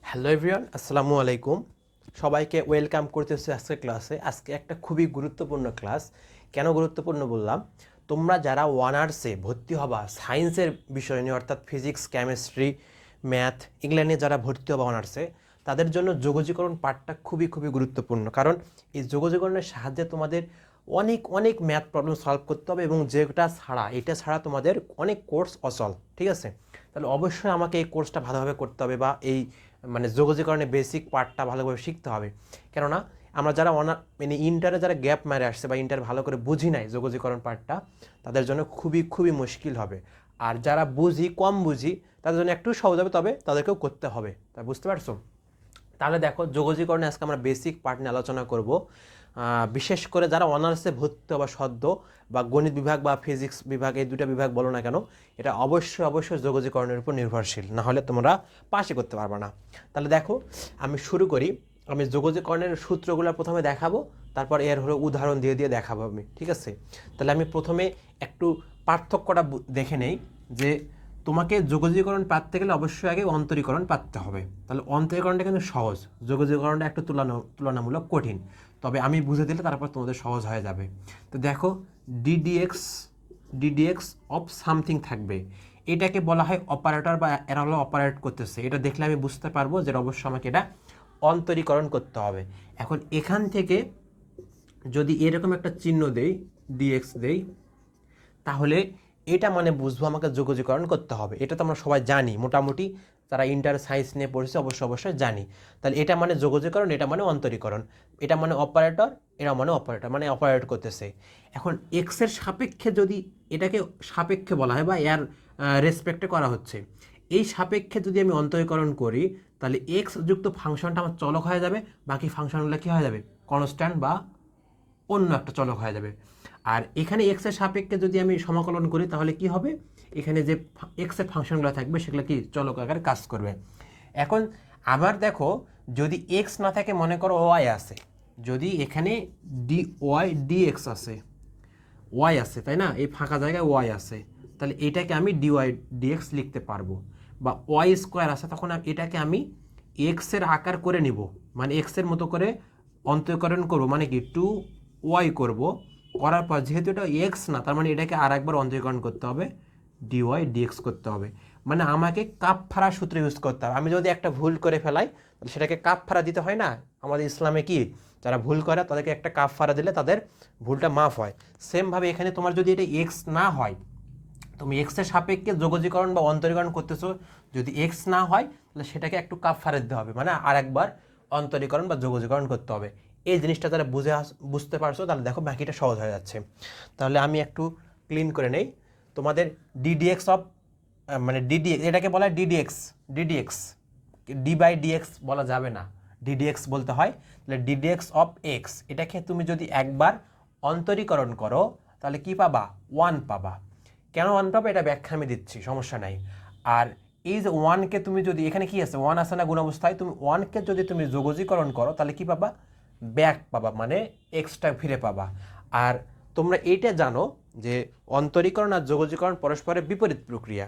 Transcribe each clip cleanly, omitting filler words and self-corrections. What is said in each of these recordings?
Hello everyone, আসসালামু আলাইকুম। সবাইকে ওয়েলকাম করতেছি আজকে ক্লাসে। আজকে একটা খুবই গুরুত্বপূর্ণ ক্লাস। কেন গুরুত্বপূর্ণ বললাম, তোমরা যারা অনার্সে ভর্তি হবা সায়েন্সের বিষয় নিয়ে, অর্থাৎ ফিজিক্স, কেমিস্ট্রি, ম্যাথ এগুলো নিয়ে যারা ভর্তি হবা অনার্সে, তাদের জন্য যোগজীকরণ পার্টটা খুবই খুবই গুরুত্বপূর্ণ। কারণ এই যোগজীকরণের সাহায্যে তোমাদের অনেক অনেক ম্যাথ প্রবলেম সলভ করতে হবে, এবং এটা ছাড়া তোমাদের অনেক কোর্স অচল। ঠিক আছে, তাহলে অবশ্যই আমাকে এই কোর্সটা ভালোভাবে করতে হবে, বা এই যোগজীকরণের বেসিক পার্টটা ভালোভাবে শিখতে হবে। কেননা আমরা যারা ইন্টারে যারা গ্যাপ মারে আসছে বা ইন্টার ভালো করে বুঝি নাই যোগজীকরণ পার্টটা, তাদের জন্য খুবই খুবই মুশকিল হবে। আর যারা কম বুঝি তাদের জন্য একটু সহজ হবে, তবে তাদেরকেও করতে হবে। তা বুঝতে পারছো? তাহলে দেখো, যোগজীকরণে আজকে আমরা বেসিক পার্ট নিয়ে আলোচনা করব। বিশেষ করে যারা অনার্সে ভর্তি বা সদ্য, বা গণিত বিভাগ বা ফিজিক্স বিভাগ, এই দুটা বিভাগ বলো না কেন, এটা অবশ্যই অবশ্যই যোগজীকরণের উপর নির্ভরশীল, না হলে তোমরা পাশে করতে পারবে না। তাহলে দেখো, আমি শুরু করি। আমি যোগজীকরণের সূত্রগুলো প্রথমে দেখাবো, তারপর এর হলো উদাহরণ দিয়ে দিয়ে দেখাবো আমি। ঠিক আছে, তাহলে আমি প্রথমে একটু পার্থক্যটা দেখে নেই যে তোমাকে যোগজীকরণ পাততে গেলে অবশ্যই আগে অন্তরীকরণ পাততে হবে। তাহলে অন্তরীকরণটা কিন্তু সহজ, যোগজীকরণটা একটু তুলনামূলক কঠিন, তবে আমি বুঝে দিলে তারপর তোমাদের সহজ হয়ে যাবে। তো দেখো, ডিডিএক্স অফ সামথিং থাকবে, এটাকে বলা হয় অপারেটর, বা এরা হলো অপারেট করতেছে। এটা দেখলে আমি বুঝতে পারবো যে অবশ্যই আমাকে এটা অন্তরীকরণ করতে হবে। এখন এখান থেকে যদি এরকম একটা চিহ্ন দেই, ডিএক্স দেই, তাহলে এটা বুঝবো আমাকে যোগজীকরণ করতে হবে। এটা তো আমরা সবাই জানি, মোটামুটি তারা ইন্টার সায়েন্স নিয়ে পড়েছে অবশ্যই জানি। তাহলে এটা যোগজীকরণ, এটা অন্তরীকরণ, এটা অপারেটর, এটা অপারেটর, অপারেট করতেছে। এখন এক্সের সাপেক্ষে যদি এটাকে সাপেক্ষে বলা হয়, বা এর রেসপেক্টে করা হচ্ছে, এই সাপেক্ষে যদি আমি অন্তরীকরণ করি, তাহলে এক্স যুক্ত ফাংশনটা আমার চলক হয়ে যাবে, বাকি ফাংশনগুলো কী হয়ে যাবে, কনস্ট্যান্ট বা অন্য একটা চলক হয়ে যাবে। আর এখানে এক্সের সাপেক্ষে যদি আমি সমাকলন করি, তাহলে কি হবে, এখানে যে এক্সের ফাংশনগুলো থাকবে সেগুলো কি চলক আকারে কাজ করবে। এখন আবার দেখো, যদি এক্স না থাকে, মনে করো ওয়াই আছে, যদি এখানে ডিএক্স আছে, ওয়াই আছে, তাই না, এই ফাঁকা জায়গায় ওয়াই আছে, তাহলে এটাকে আমি ডিওয়াই ডিএক্স লিখতে পারবো। বা ওয়াই স্কোয়ার আছে, তখন এটাকে আমি এক্সের আকার করে নিব, এক্সের মতো করে অন্তরীকরণ করব, কি টু ওয়াই করব। করার পর যেহেতু এটা এক্স না, তার এটাকে আর একবার অন্তরীকরণ করতে হবে, ডিওয়াই ডিএক্স করতে হবে। আমাকে কাপফারা সূত্র ইউজ করতে হবে। আমি যদি একটা ভুল করে ফেলাই, তাহলে সেটাকে কাপফারা দিতে হয় না? আমাদের ইসলামে কি, যারা ভুল করে তাদেরকে একটা কাপফারা দিলে তাদের ভুলটা মাফ হয়। সেমভাবে এখানে তোমার যদি এটা এক্স না হয়, তুমি এক্সের সাপেক্ষে যোগজীকরণ বা অন্তরীকরণ করতেছো, যদি এক্স না হয় তাহলে সেটাকে একটু কাপফারা দিতে হবে, আর একবার অন্তরীকরণ বা যোগজীকরণ করতে হবে। এই জিনিসটা যারা বুঝতে পারছো, তাহলে দেখো বাকিটা সহজ হয়ে যাচ্ছে। তাহলে আমি একটু ক্লিন করে নেই। তোমাদের ডিডিএক্স অফ ডিডিএক্স, এটাকে বলা হয় ডিডিএক্স ডি বাই ডিএক্স বলা যাবে না, ডিডিএক্স বলতে হয়। তাহলে ডিডিএক্স অফ এক্স, এটাকে তুমি যদি একবার অন্তরীকরণ করো, তাহলে কি পাবা, ওয়ান পাবা। কেন ওয়ান পাবা এটা ব্যাখ্যা আমি দিচ্ছি, সমস্যা নাই। আর এই যে ওয়ানকে তুমি যদি, এখানে কি আছে, ওয়ান আছে না গুণ অবস্থায়, তুমি ওয়ানকে যদি তুমি যোগজীকরণ করো, তাহলে কি পাবা, ব্যাক পাবা, এক্সট্রা ফিরে পাবা। আর তোমরা এইটা জানো যে অন্তরীকরণ আর যোগজীকরণ পরস্পরের বিপরীত প্রক্রিয়া।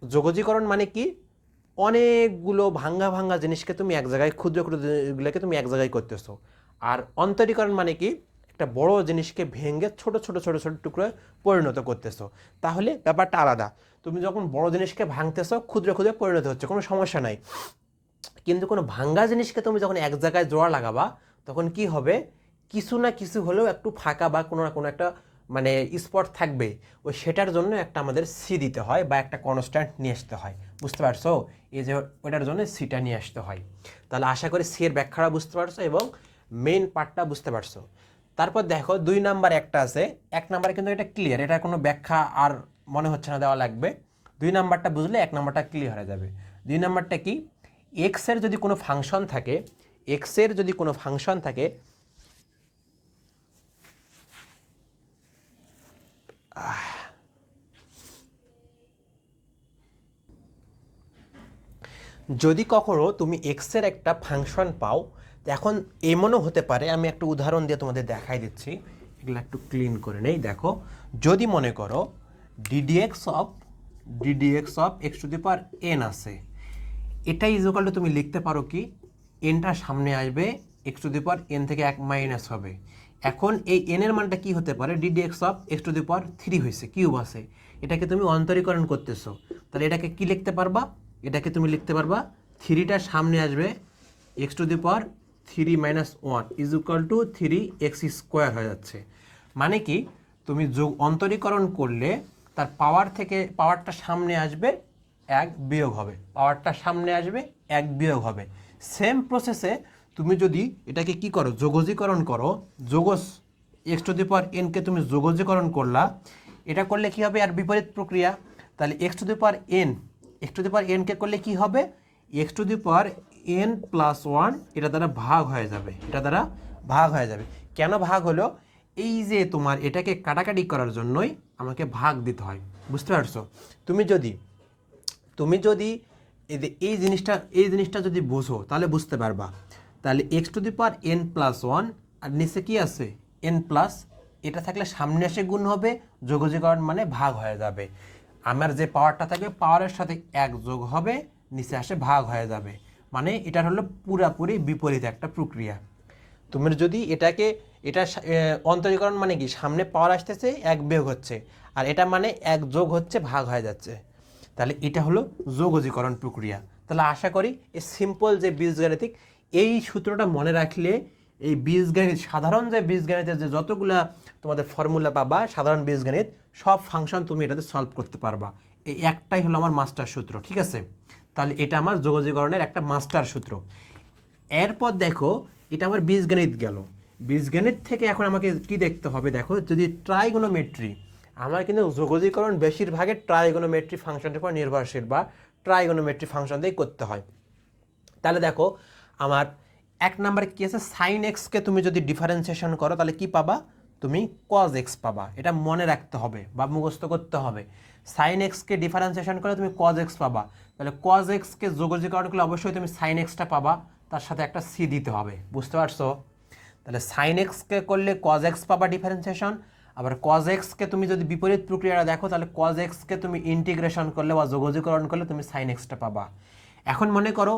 যোগজীকরণ কি, অনেকগুলো ভাঙ্গা ভাঙ্গা জিনিসকে তুমি এক জায়গায়, ক্ষুদ্র ক্ষুদ্র জিনিসগুলোকে তুমি এক জায়গায় করতেছো। আর অন্তরীকরণ কি, একটা বড় জিনিসকে ভেঙে ছোট ছোট ছোট ছোট টুকরোয় পরিণত করতেছো। তাহলে ব্যাপারটা আলাদা। তুমি যখন বড় জিনিসকে ভাঙতেছো, ক্ষুদ্র ক্ষুদ্র পরিণত হচ্ছে, কোনো সমস্যা নাই। কিন্তু কোনো ভাঙ্গা জিনিসকে তুমি যখন এক জায়গায় জোড়া লাগাবা, তখন কি হবে, কিছু না কিছু হলেও একটু ফাঁকা বা কোনো না কোনো একটা স্পট থাকবে। ওই সেটার জন্য একটা আমাদের সি দিতে হয়, বা একটা কনস্ট্যান্ট নিয়ে আসতে হয়। বুঝতে পারছো? এই যে ওটার জন্য সিটা নিয়ে আসতে হয়। তাহলে আশা করি সি এর ব্যাখ্যাটা বুঝতে পারছো এবং মেইন পার্টটা বুঝতে পারছো। তারপর দেখো 2 নাম্বার একটা আছে, 1 নাম্বারে কিন্তু এটা ক্লিয়ার, এটা কোনো ব্যাখ্যা আর মনে হচ্ছে না দেওয়া লাগবে। 2 নাম্বারটা বুঝলে 1 নাম্বারটা ক্লিয়ার হয়ে যাবে। 2 নাম্বারটা কি, এক্সের যদি কোনো ফাংশন থাকে, যদি কখনো তুমি এক্সের একটা ফাংশন পাও, এখন এমনও হতে পারে, আমি একটা উদাহরণ দিয়ে তোমাদের দেখাই দিচ্ছি, এগুলো একটু ক্লিন করে নেই। দেখো, যদি মনে করো ddx of x to the power N আছে, এটাই ইকুয়াল টু তুমি লিখতে পারো কি এনটা সামনে আসবে x to the power N থেকে 1 মাইনাস হবে। এখন এই এন এর মানটা কি হতে পারে, d d x of x to the power 3 হয়েছে কিউব আছে, এটাকে তুমি অন্তরীকরণ করতেছো, তাহলে এটাকে কি লিখতে পারবা, এটাকে তুমি লিখতে পারবা 3টা সামনে আসবে x to the power 3 minus 1 is equal two 3x square হয়ে যাচ্ছে। মানে কি তুমি যোগ অন্তরীকরণ করলে তার পাওয়ার থেকে পাওয়ারটা সামনে আসবে 1 বিয়োগ হবে, পাওয়ারটা সামনে আসবে 1 বিয়োগ হবে। সেম প্রসেসে তুমি যদি এটাকে কি করো, যোগজীকরণ করো, যোগজ এক্স টু দি পাওয়ার এনকে তুমি যোগজীকরণ করলা, এটা করলে কি হবে আর বিপরীত প্রক্রিয়া, তাহলে X to the power N, X to the power এনকে করলে কি হবে, X to the power N plus 1 এটা দ্বারা ভাগ হয়ে যাবে, এটা দ্বারা ভাগ হয়ে যাবে। কেন ভাগ হলো, এই যে তোমার এটাকে কাটাকাটি করার জন্যই আমাকে ভাগ দিতে হয়, বুঝতে পারছো। তুমি যদি এই জিনিসটা যদি বুঝো তাহলে বুঝতে পারবা। তাহলে X to the power N plus 1 আর নিচে কি আছে এন প্লাস, এটা থাকলে সামনে এসে গুণ হবে, যোগজীকরণ মানে ভাগ হয়ে যাবে। আমার যে পাওয়ারটা থাকবে পাওয়ারের সাথে 1 যোগ হবে, নিচে আসে ভাগ হয়ে যাবে, মানে এটা হলো পুরাপুরি বিপরীত একটা প্রক্রিয়া। তুমি যদি এটা অন্তরীকরণ মানে কি, সামনে পাওয়ার আসতেছে 1 বিয়োগ হচ্ছে, আর এটা মানে 1 যোগ হচ্ছে ভাগ হয়ে যাচ্ছে, তাহলে এটা হলো যোগজীকরণ প্রক্রিয়া। তাহলে আশা করি এই সিম্পল যে বীজগাণিতিক এই সূত্রটা মনে রাখলে এই বীজগণিত, সাধারণ যে বীজগণিতের যে যতগুলা তোমাদের ফর্মুলা পাবা সাধারণ বীজগণিত, সব ফাংশন তুমি এটাতে সলভ করতে পারবা। এই একটাই হলো আমার মাস্টার সূত্র, ঠিক আছে। তাহলে এটা আমার যোগজীকরণের একটা মাস্টার সূত্র। এরপর দেখো এটা আমার বীজগণিত গেল, বীজগণিত থেকে এখন আমাকে কি দেখতে হবে, দেখো যদি ট্রাইগোনোমেট্রি, আমার কিন্তু যোগজীকরণ বেশিরভাগে ট্রাইগোনোমেট্রি ফাংশনের উপর নির্ভরশীল বা ট্রাইগোনোমেট্রি ফাংশন দিয়ে করতে হয়। তাহলে দেখো আমার 1 নম্বরে কি আছে, সাইন এক্সকে তুমি যদি ডিফারেন্সিয়েশন করো তাহলে কি পাবা, তুমি কজ এক্স পাবা, এটা মনে রাখতে হবে বা মুখস্থ করতে হবে। সাইন এক্সকে ডিফারেন্সিয়েশন করে তুমি কজ এক্স পাবা, তাহলে কজ এক্সকে যোগজীকরণ করলে অবশ্যই তুমি সাইন এক্সটা পাবা, তার সাথে একটা সি দিতে হবে, বুঝতে পারছো। তাহলে সাইন এক্সকে করলে কজ এক্স পাবা ডিফারেন্সিয়েশন, আবার কজ এক্সকে তুমি যদি বিপরীত প্রক্রিয়াটা দেখো তাহলে কজ এক্সকে তুমি ইন্টিগ্রেশন করলে বা যোগজীকরণ করলে তুমি সাইন এক্সটা পাবা। এখন মনে করো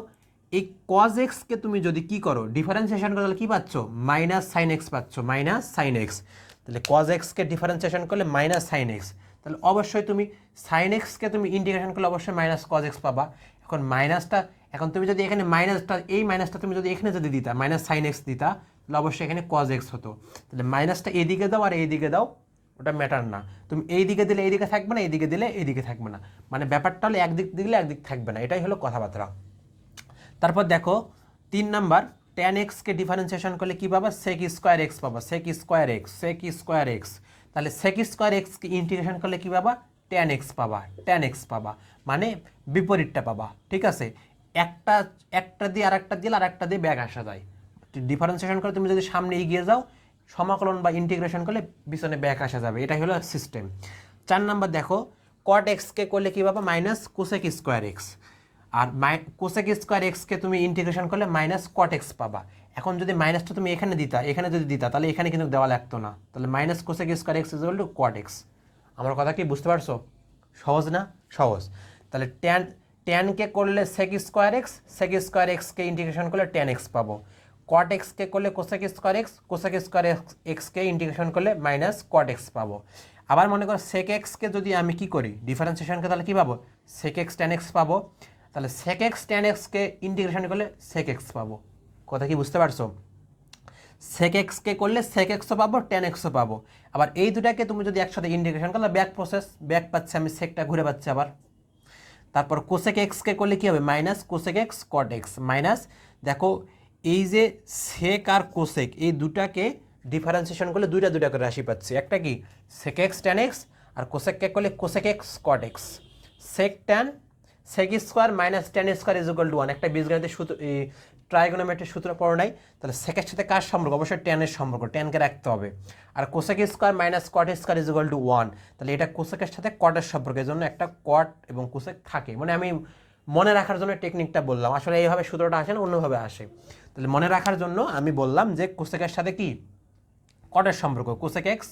এই কজ এক্সকে তুমি যদি কি করো ডিফারেন্সিয়েশন করো তাহলে কি পাচ্ছ, মাইনাস সাইন এক্স পাচ্ছ, মাইনাস সাইন এক্স। তাহলে কজ এক্সকে ডিফারেন্সিয়েশন করলে মাইনাস সাইন এক্স, তাহলে অবশ্যই তুমি সাইন এক্সকে তুমি ইন্টিগ্রেশন করলে অবশ্যই মাইনাস কজ এক্স পাবা। এখন মাইনাসটা, এখন তুমি যদি এখানে মাইনাসটা, এই মাইনাসটা তুমি যদি এখানে যদি দিতা মাইনাস সাইন এক্স দিতা, তাহলে অবশ্যই এখানে কজ এক্স হতো। তাহলে মাইনাসটা এইদিকে দাও আর এইদিকে দাও, ওটা ম্যাটার না, তুমি এই দিকে দিলে এইদিকে থাকবে না, এইদিকে দিলে এইদিকে থাকবে না, মানে ব্যাপারটা হলো একদিক দিলে একদিক থাকবে না, এটাই হলো কথাবার্তা। তারপর দেখো 3 নাম্বার, ট্যান এক্সকে ডিফারেন্সিয়েশন করলে কী পাবা, সেক স্কোয়ার এক্স পাবা, sec square x, sec square X. তাহলে সেক স্কোয়ার এক্সকে ইন্টিগ্রেশন করলে কী পাবা, ট্যান এক্স পাবা, ট্যান এক্স পাবা, মানে বিপরীতটা পাবা, ঠিক আছে। একটা দিয়ে আরেকটা দিলে আরেকটা দিয়ে ব্যাক আসা যায়, ডিফারেন্সিয়েশন করে তুমি যদি সামনে এগিয়ে যাও, সমাকলন বা ইন্টিগ্রেশন করলে পিছনে ব্যাক আসা যাবে, এটাই হলো সিস্টেম। 4 নাম্বার দেখো, কট এক্সকে করলে কী পাবা, মাইনাস কোসেক স্কোয়ার এক্স, আর কোসেক স্কোয়ার এক্সকে তুমি ইন্টিগ্রেশন করলে মাইনাস কট এক্স পাবা। এখন যদি মাইনাসটা তুমি এখানে দিতা, এখানে যদি দিতা তাহলে এখানে কিন্তু দেওয়া লাগতো না, তাহলে minus cosec square x is equal two cot x. আমার কথা কি বুঝতে পারছো, সহজ না, সহজ। তাহলে ট্যানকে করলে sec square x, sec square এক্সকে ইন্টিগ্রেশন করলে ট্যান এক্স পাবো। কট এক্সকে করলে cosec square x, cosec square এক্সকে ইন্টিগ্রেশন করলে মাইনাস কট এক্স পাবো। আবার মনে করো সেক এক্সকে যদি আমি কি করি ডিফারেন্সিয়েশনকে, তাহলে কী পাবো, সেক এক্স ট্যান এক্স পাবো। তাহলে সেক এক্স ট্যান এক্সকে ইন্টিগ্রেশন করলে সেক এক্স পাবো, কথা কি বুঝতে পারছো। সেক এক্সকে করলে সেক এক্সও পাবো, ট্যান এক্সও পাবো। আবার এই দুটাকে তুমি যদি একসাথে ইন্টিগ্রেশন করলে ব্যাক প্রসেস, ব্যাক পাচ্ছে আমি সেকটা ঘুরে পাচ্ছি আবার। তারপর কোসেক এক্সকে করলে কী হবে, minus cosec X cot x, minus দেখো এই যে সেক আর কোসেক এই দুটাকে ডিফারেন্সিয়েশন করলে দুইটা করে রাশি পাচ্ছি, একটা কি সেক এক্স ট্যান এক্স, আর কোসেককে করলে cosec X cot X. Sec tan, sec square minus tan square is equal to 1, একটা বীজগণিতের সূত্র, ট্রাইগোনোমেট্রির সূত্র পড়ো নাই, তাহলে সেকের সাথে কার সম্পর্ক, অবশ্যই ট্যানের সম্পর্ক, ট্যানকে রাখতে হবে। আর cosec square minus cot square is equal to 1, তাহলে এটা কোসেকের সাথে কটের সম্পর্ক, এই জন্য একটা কট এবং কোসেক থাকে, মানে আমি মনে রাখার জন্য টেকনিকটা বললাম, আসলে এইভাবে সূত্রটা আসে না, অন্যভাবে আসে। তাহলে মনে রাখার জন্য আমি বললাম যে কোসেকের সাথে কি কটের সম্পর্ক, cosec x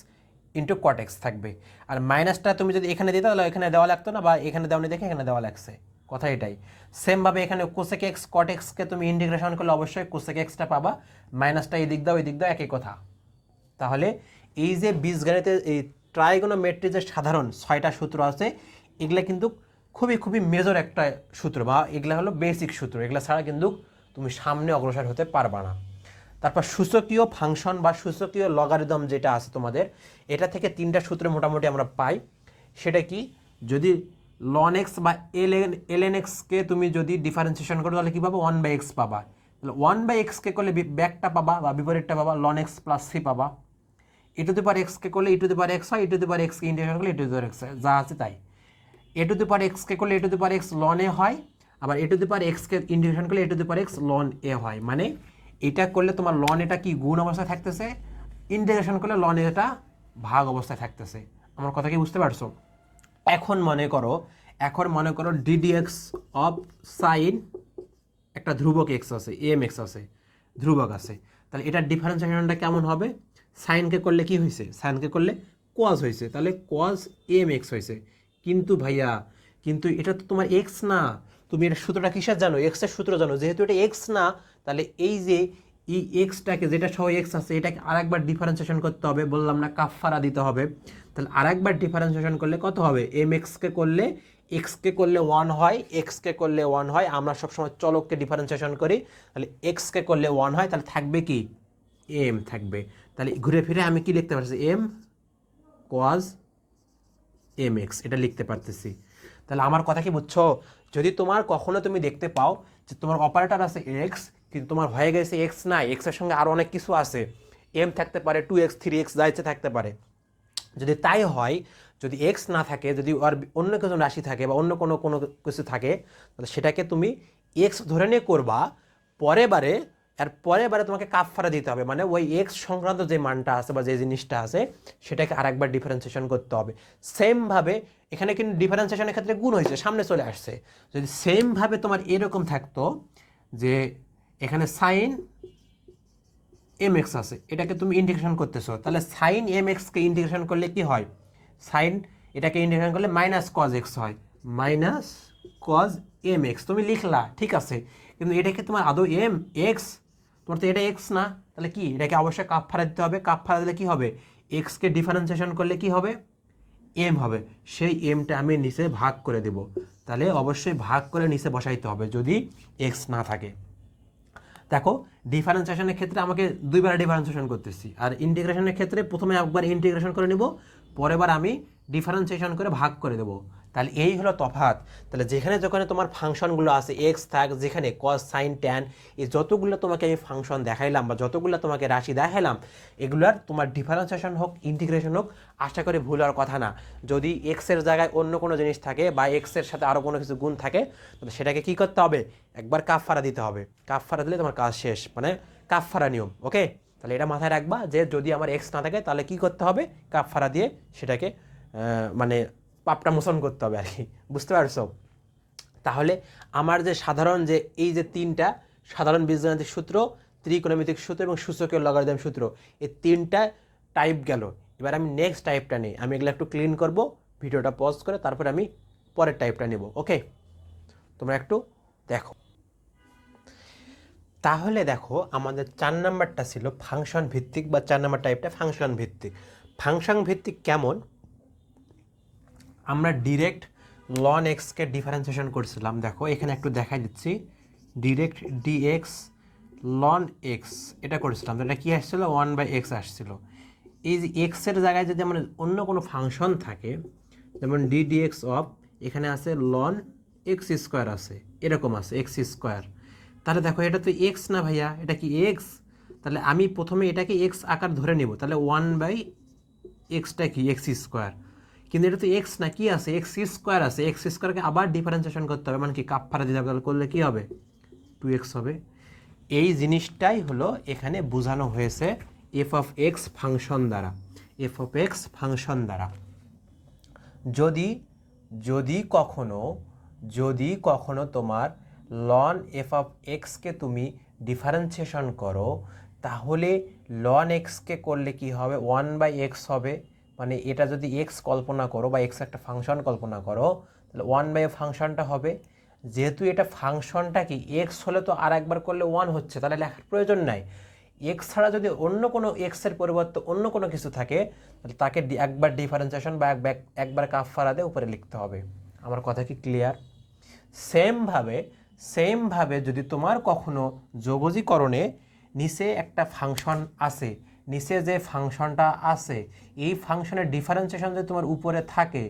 into cot x থাকবে। আর মাইনাসটা তুমি যদি এখানে দিতে তাহলে এখানে দেওয়া লাগতো না, বা এখানে দেওয়া দেখে এখানে দেওয়া লাগছে, কথা এটাই। সেমভাবে এখানে কোসেক এক্স কট এক্সকে তুমি ইন্টিগ্রেশন করলে অবশ্যই কোসেক এক্সটা পাবা, মাইনাসটা এদিক দাও এদিক দাও একই কথা। তাহলে এই যে বীজগণিতের এই ট্রাইগোনোমেট্রির সাধারণ 6টা সূত্র আছে, এগুলা কিন্তু খুবই খুবই মেজর একটা সূত্র, বা এগুলা হলো বেসিক সূত্র, এগুলা ছাড়া কিন্তু তুমি সামনে অগ্রসর হতে পারবা না। তারপর সূচকীয় ফাংশন বা সূচকীয় লগারিদম যেটা আছে তোমাদের, এটা থেকে 3টা সূত্র মোটামুটি আমরা পাই। সেটা কি, যদি লন এক্স বা এলএন এক্সকে তুমি যদি ডিফারেন্সিয়েশন করো তাহলে কী পাবো, 1/x পাবা। তাহলে 1/xকে করলে ব্যাকটা পাবা বা বিপরীতটা পাবা, লন এক্স প্লাস সি পাবা। e টু দি পাওয়ার এক্সকে করলে e to the power x হয়, e টু দি পাওয়ার এক্সকে ইন্টিগ্রেশন করলে e to the power x হয়, যা আছে তাই। e টু দি পাওয়ার এক্সকে করলে e to the power x ln a হয়, আবার e টু দি পাওয়ার এক্সকে ইন্টিগ্রেশন করলে e to the power x ln a হয়। মানে এটা করলে তোমার লন এটা কি গুণ অবস্থায় থাকতেছে, ইন্টিগ্রেশন করলে লন এটা ভাগ অবস্থায় থাকতেছে। আমার কথা কি বুঝতে পারছো? এখন মনে করো ডিডিএক্স অফ সাইন একটা ধ্রুবক এক্স আছে, এম এক্স আছে, ধ্রুবক আছে, তাহলে এটার ডিফারেন্সিয়েশনটা কেমন হবে? সাইনকে করলে কি হয়েছে, সাইনকে করলে কজ হয়েছে, তাহলে কজ এম এক্স হয়েছে। কিন্তু ভাইয়া, কিন্তু এটা তো তোমার এক্স না, তুমি এটা সূত্রটা কিসের জানো, এক্সের সূত্র জানো, যেহেতু এটা এক্স না, তাহলে এই যে এই এক্সটাকে যেটা সহ এক্স আছে এটাকে আরেকবার ডিফারেন্সিয়েশন করতে হবে, বললাম না কাফফারা দিতে হবে। তাহলে আরেকবার ডিফারেন্সিয়েশন করলে কত হবে, এম এক্সকে করলে এক্সকে করলে 1 হয়, এক্সকে করলে 1 হয়, আমরা সবসময় চলককে ডিফারেন্সিয়েশন করি, তাহলে এক্সকে করলে 1 হয়, তাহলে থাকবে কি, এম থাকবে। তাহলে ঘুরে ফিরে আমি কি লিখতে পারছি, এম কজ এম এক্স এটা লিখতে পারতেছি। তাহলে আমার কথা কি বুঝছো? যদি তোমার কখনো তুমি দেখতে পাও যে তোমার অপারেটর আছে এক্স, কিন্তু তোমার হয়ে গেছে এক্স নাই, এক্সের সঙ্গে আরও অনেক কিছু আছে, এম থাকতে পারে, 2x 3x যা ইচ্ছে থাকতে পারে, যদি তাই হয়, যদি এক্স না থাকে, যদি আর অন্য কিছু রাশি থাকে বা অন্য কোনো কোনো কিছু থাকে, তাহলে সেটাকে তুমি এক্স ধরে নিয়ে করবা, পরের বারে তোমাকে কাফফারা দিতে হবে, মানে ওই এক্স সংক্রান্ত যে মানটা আছে বা যে জিনিসটা আছে সেটাকে আরেকবার ডিফারেন্সিয়েশন করতে হবে। সেমভাবে এখানে কিন্তু ডিফারেন্সিয়েশনের ক্ষেত্রে গুণ হয়েছে, সামনে চলে আসছে। যদি সেমভাবে তোমার এরকম থাকতো যে এখানে সাইন এম এক্স আছে, এটাকে তুমি ইন্টিগ্রেশন করতেছো, তাহলে সাইন এম এক্সকে ইন্টিগ্রেশন করলে কি হয়, সাইন এটাকে ইন্টিগ্রেশন করলে মাইনাস কজ এক্স হয়, মাইনাস কজ এম এক্স তুমি লিখলা, ঠিক আছে, কিন্তু এটাকে তোমার আদৌ এম এক্স, তোমার তো এটা এক্স না, তাহলে কি এটাকে অবশ্যই কাফফারা দিতে হবে, কাফফারা দিলে কি হবে, এক্সকে ডিফারেন্সিয়েশন করলে কি হবে, এম হবে, সেই এমটা আমি নিচে ভাগ করে দেব, তাহলে অবশ্যই ভাগ করে নিচে বসাইতে হবে যদি এক্স না থাকে। দেখো ডিফারেন্সিয়েশনের ক্ষেত্রে আমাকে 2বার ডিফারেন্সিয়েশন করতেছি, আর ইন্টিগ্রেশনের ক্ষেত্রে প্রথমে একবার ইন্টিগ্রেশন করে নেব, পরের বার আমি ডিফারেন্সিয়েশন করে ভাগ করে দেবো। তাহলে এই হলো তফাৎ। তাহলে যেখানে যেখানে তোমার ফাংশনগুলো আছে এক্স থাক, যেখানে কস সাইন ট্যান, এই যতগুলো তোমাকে আমি ফাংশন দেখাইলাম বা যতগুলো তোমাকে রাশি দেখাইলাম, এগুলার তোমার ডিফারেন্সিয়েশন হোক ইন্টিগ্রেশন হোক, আশা করি ভুল হওয়ার কথা না। যদি এক্সের জায়গায় অন্য কোনো জিনিস থাকে বা এক্সের সাথে আরও কোনো কিছু গুণ থাকে, তাহলে সেটাকে কী করতে হবে, একবার কাফফারা দিতে হবে, কাফফারা দিলে তোমার কাজ শেষ, মানে কাফফারা নিয়ম। ওকে, তাহলে এটা মাথায় রাখবা যে যদি আমার এক্স না থাকে তাহলে কী করতে হবে, কাফফারা দিয়ে সেটাকে মানে পাপটা মোচন করতে হবে আর কি, বুঝতে পারছো? তাহলে আমার যে সাধারণ যে এই যে 3টা সাধারণ বীজগণিতিক সূত্র, ত্রিকোণমিতিক সূত্র এবং সূচকীয় লগারিদম সূত্র, এই 3টা টাইপ গেল। এবার আমি নেক্সট টাইপটা নিই, আমি এগুলো একটু ক্লিন করব, ভিডিওটা পজ করে তারপরে আমি পরের টাইপটা নেব। ওকে, তোমরা একটু দেখো। তাহলে দেখো আমাদের 4 নাম্বারটা ছিল ফাংশন ভিত্তিক, বা 4 নাম্বার টাইপটা ফাংশন ভিত্তিক। ফাংশন ভিত্তিক কেমন, আমরা ডিরেক্ট লন এক্সকে ডিফারেন্সিয়েশন করছিলাম, দেখো এখানে একটু দেখাই দিচ্ছি, ডিরেক্ট ডিএক্স লন এক্স এটা করেছিলাম, তো এটা কী আসছিলো, 1/x আসছিলো। এই যে এক্সের জায়গায় যদি আমরা অন্য কোনো ফাংশন থাকে, যেমন ডিডিএক্স অফ, এখানে আছে লন এক্স স্কোয়ার আছে, এরকম আছে এক্স স্কোয়ার, তাহলে দেখো এটা তো এক্স না ভাইয়া, এটা কি এক্স, তাহলে আমি প্রথমে এটাকে এক্স আকার ধরে নেব, তাহলে 1/xটা কি এক্স স্কোয়ার, কিন্তু এটা তো এক্স না, কি আছে এক্স স্কোয়ার আছে, এক্স স্কোয়ারকে আবার ডিফারেন্সিয়েশন করতে হবে, মানে কি কাফফারা দিতে হবে, করলে কী হবে, 2x হবে। এই জিনিসটাই হলো এখানে বোঝানো হয়েছে এফ অফ এক্স ফাংশন দ্বারা, এফ অফ এক্স ফাংশন দ্বারা। যদি যদি কখনো যদি কখনো তোমার লন এফ অফ এক্সকে তুমি ডিফারেন্সিয়েশন করো, তাহলে লন এক্সকে করলে কি হবে, 1/x হবে, মানে এটা যদি এক্স কল্পনা করো বা এক্স একটা ফাংশন কল্পনা করো, তাহলে 1/x ফাংশনটা হবে, যেহেতু এটা ফাংশনটা কি এক্স হলে তো আর একবার করলে 1 হচ্ছে, তাহলে লেখার প্রয়োজন নাই। এক্স ছাড়া যদি অন্য কোনো এক্সের পরিবর্তে অন্য কোনো কিছু থাকে তাহলে তাকে একবার ডিফারেন্সিয়েশন বা একবার কাফফারা দিয়ে উপরে লিখতে হবে। আমার কথা কি ক্লিয়ার? সেমভাবে যদি তোমার কখনো যোগজীকরণে নিচে একটা ফাংশন আছে, নিচে যে ফাংশনটা আছে এই ফাংশনের ডিফারেন্সিয়েশন যদি তোমার উপরে থাকে,